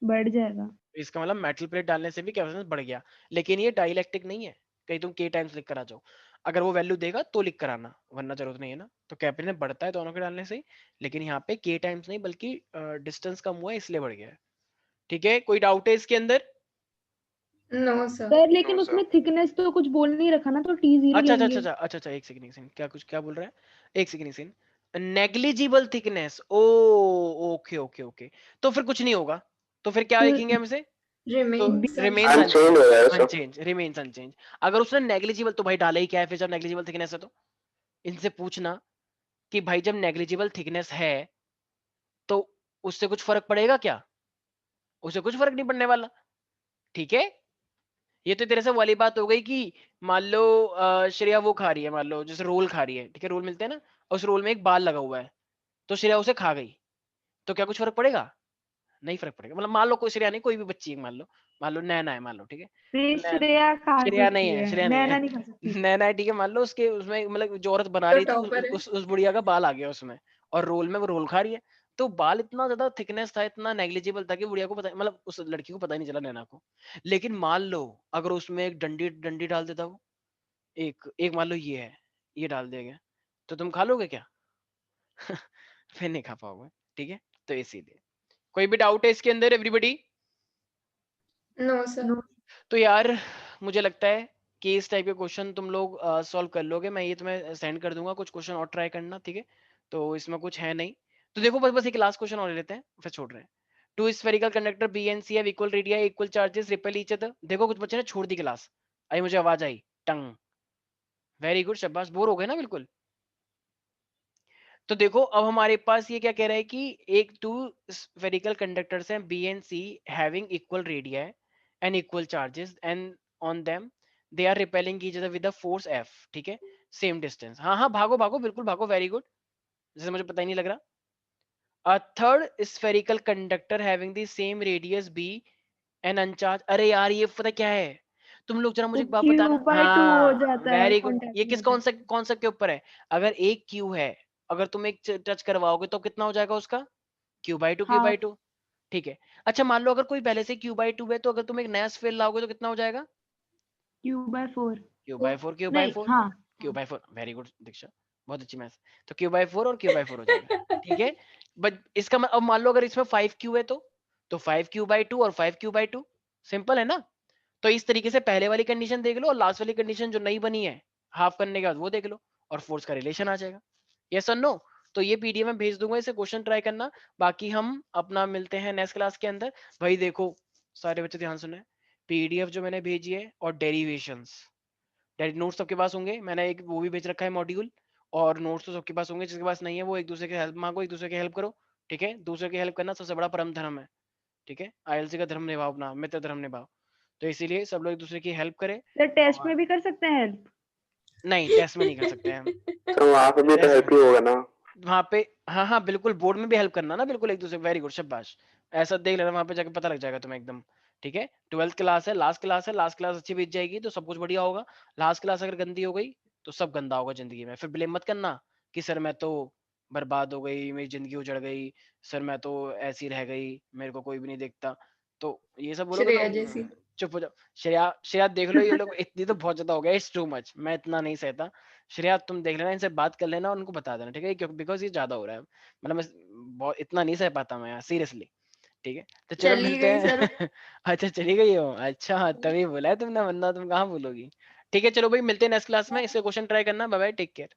बढ़ जाएगा। इसका मतलब मेटल प्लेट डालने से भी कैपेसिटेंस बढ़ गया, लेकिन ये डाइलेक्ट्रिक नहीं है, कहीं तुम के टाइम्स लिख कर आ जाओ। अगर वो वैल्यू देगा तो लिख कर आना, वरना जरूरत नहीं है ना। तो कैपेसिटेंस बढ़ता है दोनों के डालने से, लेकिन यहाँ पे के टाइम्स नहीं बल्कि डिस्टेंस कम हुआ है इसलिए बढ़ गया है। ठीक है, कोई डाउट है इसके अंदर। No sir. सर लेकिन उसमें थिकनेस तो कुछ बोल नहीं रखा ना, तो टी जीरो अच्छा अच्छा अच्छा लेंगे। अच्छा अच्छा अच्छा, एक सेकंड एक सेकंड, क्या कुछ क्या बोल रहा है, एक सेकंड एक सेकंड। नेग्लिजिबल थिकनेस, ओ ओके ओके ओके, तो फिर कुछ नहीं होगा, तो फिर क्या तो लिखेंगे हम इसे, तो रिमेन्स रिमेन्स अनचेंज हो जाएगा सर। Unchange, remains unchange. अगर उसने नेग्लिजिबल, तो भाई डाला ही क्या है फिर, जब नेग्लिजिबल थिकनेस है तो इनसे पूछना कि भाई जब नेग्लिजिबल थिकनेस है तो उससे कुछ फर्क पड़ेगा क्या, उससे कुछ फर्क नहीं पड़ने वाला। ठीक है, ये तो तेरे से वाली बात हो गई कि मान लो श्रेया वो खा रही है, मान लो जैसे रोल खा रही है, ठीक है, रोल मिलते हैं ना, और उस रोल में एक बाल लगा हुआ है, तो श्रेया उसे खा गई, तो क्या कुछ फर्क पड़ेगा, नहीं फर्क पड़ेगा। मतलब मान लो कोई श्रेया नहीं, कोई भी बच्ची है, मान लो नैना है, मान लो, ठीक है, नहीं, नैना, श्रेया खा श्रेया नहीं सकती है, है, श्रेया नहीं नैना है नहीं खा सकती। नैना है, ठीक है, मान लो उसके उसमें मतलब जो औरत बना तो रही थी टॉपर है। उस बुढ़िया का बाल आ गया उसमें, और रोल में वो रोल खा रही है, तो बाल इतना ज्यादा थिकनेस था, इतना नेग्लिजिबल था कि बुढ़िया को पता, मतलब उस लड़की को पता ही नहीं चला, नैना को। लेकिन मान लो अगर उसमें एक डंडी डंडी डाल देता वो, एक एक मान लो ये है, ये डाल दिया गया, तो तुम खा लोगे क्या फिर नहीं खा पाओगे। ठीक है, तो इसीलिए कोई भी डाउट है इसके अंदर एवरीबडी। No sir. तो यार मुझे लगता है कि इस टाइप के क्वेश्चन तुम लोग सॉल्व कर लोगे, मैं ये तुम्हें सेंड कर दूंगा, कुछ क्वेश्चन और ट्राई करना, ठीक है। तो इसमें कुछ है नहीं, तो देखो बस बस एक लास्ट क्वेश्चन और ले लेते हैं फिर छोड़ रहे हैं। Two spherical conductor B and C have equal radii, equal charges, repel each other. देखो कुछ बच्चे ने छोड़ दी क्लास, आई मुझे आवाज आई, टंग, वेरी गुड, शाबाश, बोर हो गए ना बिल्कुल। तो देखो अब हमारे पास ये क्या कह रहा है कि एक टू स्फेरिकल कंडक्टर्स हैं B and C having equal radii and equal charges and on them they are repelling each other with the force F, ठीक है, सेम डिस्टेंस। हाँ हाँ, भागो भागो, बिल्कुल भागो, वेरी गुड, जैसे मुझे पता ही नहीं लग रहा। A third spherical conductor having the same radius B and uncharged, अरे यार ये पता क्या है, तुम लोग जरा मुझे तो एक बात क्यू बताना, बाय टू हो हाँ जाता है वेरी गुड, ये कॉन्टेक्ट किस में से। कौन सा के ऊपर है, अगर एक क्यू है, अगर तुम एक टच करवाओगे तो कितना हो जाएगा उसका, Q by two, Q by half. Two, ठीक है। अच्छा मान लो अगर कोई पहले से क्यू बाई टू है, तो अगर तुम एक नया स्फीयर लाओगे तो कितना हो जाएगा, Q by four. Q by four, Q by नहीं फोर, हाँ। Q by four, very good Diksha, बहुत अच्छी मैथ। तो क्यू बाई फोर और क्यू बाई फोर हो जाएगा, ठीक है। बट इसका अब मान लो अगर इसमें 5 क्यू है तो 5 क्यू बाई टू और 5 क्यू बाई टू, सिंपल है ना। तो इस तरीके से पहले वाली कंडीशन देख लो और लास्ट वाली कंडीशन जो नई बनी है हाफ करने के बाद वो देख लो, और फोर्स का रिलेशन आ जाएगा, यस और नो। तो ये पीडीएफ में भेज दूंगा, इसे क्वेश्चन ट्राई करना, बाकी हम अपना मिलते हैं नेक्स्ट क्लास के अंदर। भाई देखो सारे बच्चे ध्यान सुने, पीडीएफ जो मैंने भेजी है और डेरिवेशंस, नोट्स सबके पास होंगे, मैंने एक वो भी भेज रखा है मॉड्यूल, और नोट्स तो सबके पास होंगे, जिसके पास नहीं है वो एक दूसरे के हेल्प मांगो, एक दूसरे की हेल्प करो, ठीक है, दूसरे की हेल्प करना सबसे बड़ा परम धर्म है, ठीक है, आईएलसी का धर्म निभाओ, अपना मित्र धर्म निभाओ। तो इसीलिए सब लोग एक दूसरे की हेल्प करें। सर टेस्ट और में भी कर सकते हैं हेल्प। नहीं टेस्ट में नहीं कर सकते हम, तो वहाँ पे भी तो टेस्ट हेल्प में ही होगा ना। वहाँ पे, हाँ हाँ बिल्कुल बोर्ड में भी हेल्प करना ना, बिल्कुल एक दूसरे, वेरी गुड शाबाश, ऐसा देख लेना वहाँ पे जाके पता लग जाएगा तुम्हें एकदम, ठीक है। 12th क्लास है, लास्ट क्लास है, लास्ट क्लास अच्छी बीत जाएगी तो सब कुछ बढ़िया होगा, लास्ट क्लास अगर गंदी हो गई तो सब गंदा होगा जिंदगी में। फिर ब्लेम मत करना कि सर मैं तो बर्बाद हो गई, मेरी जिंदगी उजड़ गई, सर मैं तो ऐसी रह गई, मेरे को कोई भी नहीं देखता, तो ये सब बोलोगे तो श्रेया जैसी। चुप हो जाओ। श्रेया, श्रेया देख लो ये लोग इतनी तो बहुत ज्यादा हो गया, इट्स टू मच, मैं इतना नहीं सहता। श्रेया तुम देख लेना, इनसे बात कर लेना और उनको बता देना, ठीक है, क्योंकि बिकॉज ये ज्यादा हो रहा है, मतलब मैं बहुत इतना नहीं सह पाता मैं यार सीरियसली, ठीक है। तो चलो चली मिलते गई सर। हैं। अच्छा चली गई हो, अच्छा तभी बोला है तुमने, वरना तुम कहाँ भूलोगी। ठीक है चलो भाई, मिलते हैं नेक्स्ट क्लास में, इससे क्वेश्चन ट्राई करना, बाय बाय, टेक केयर।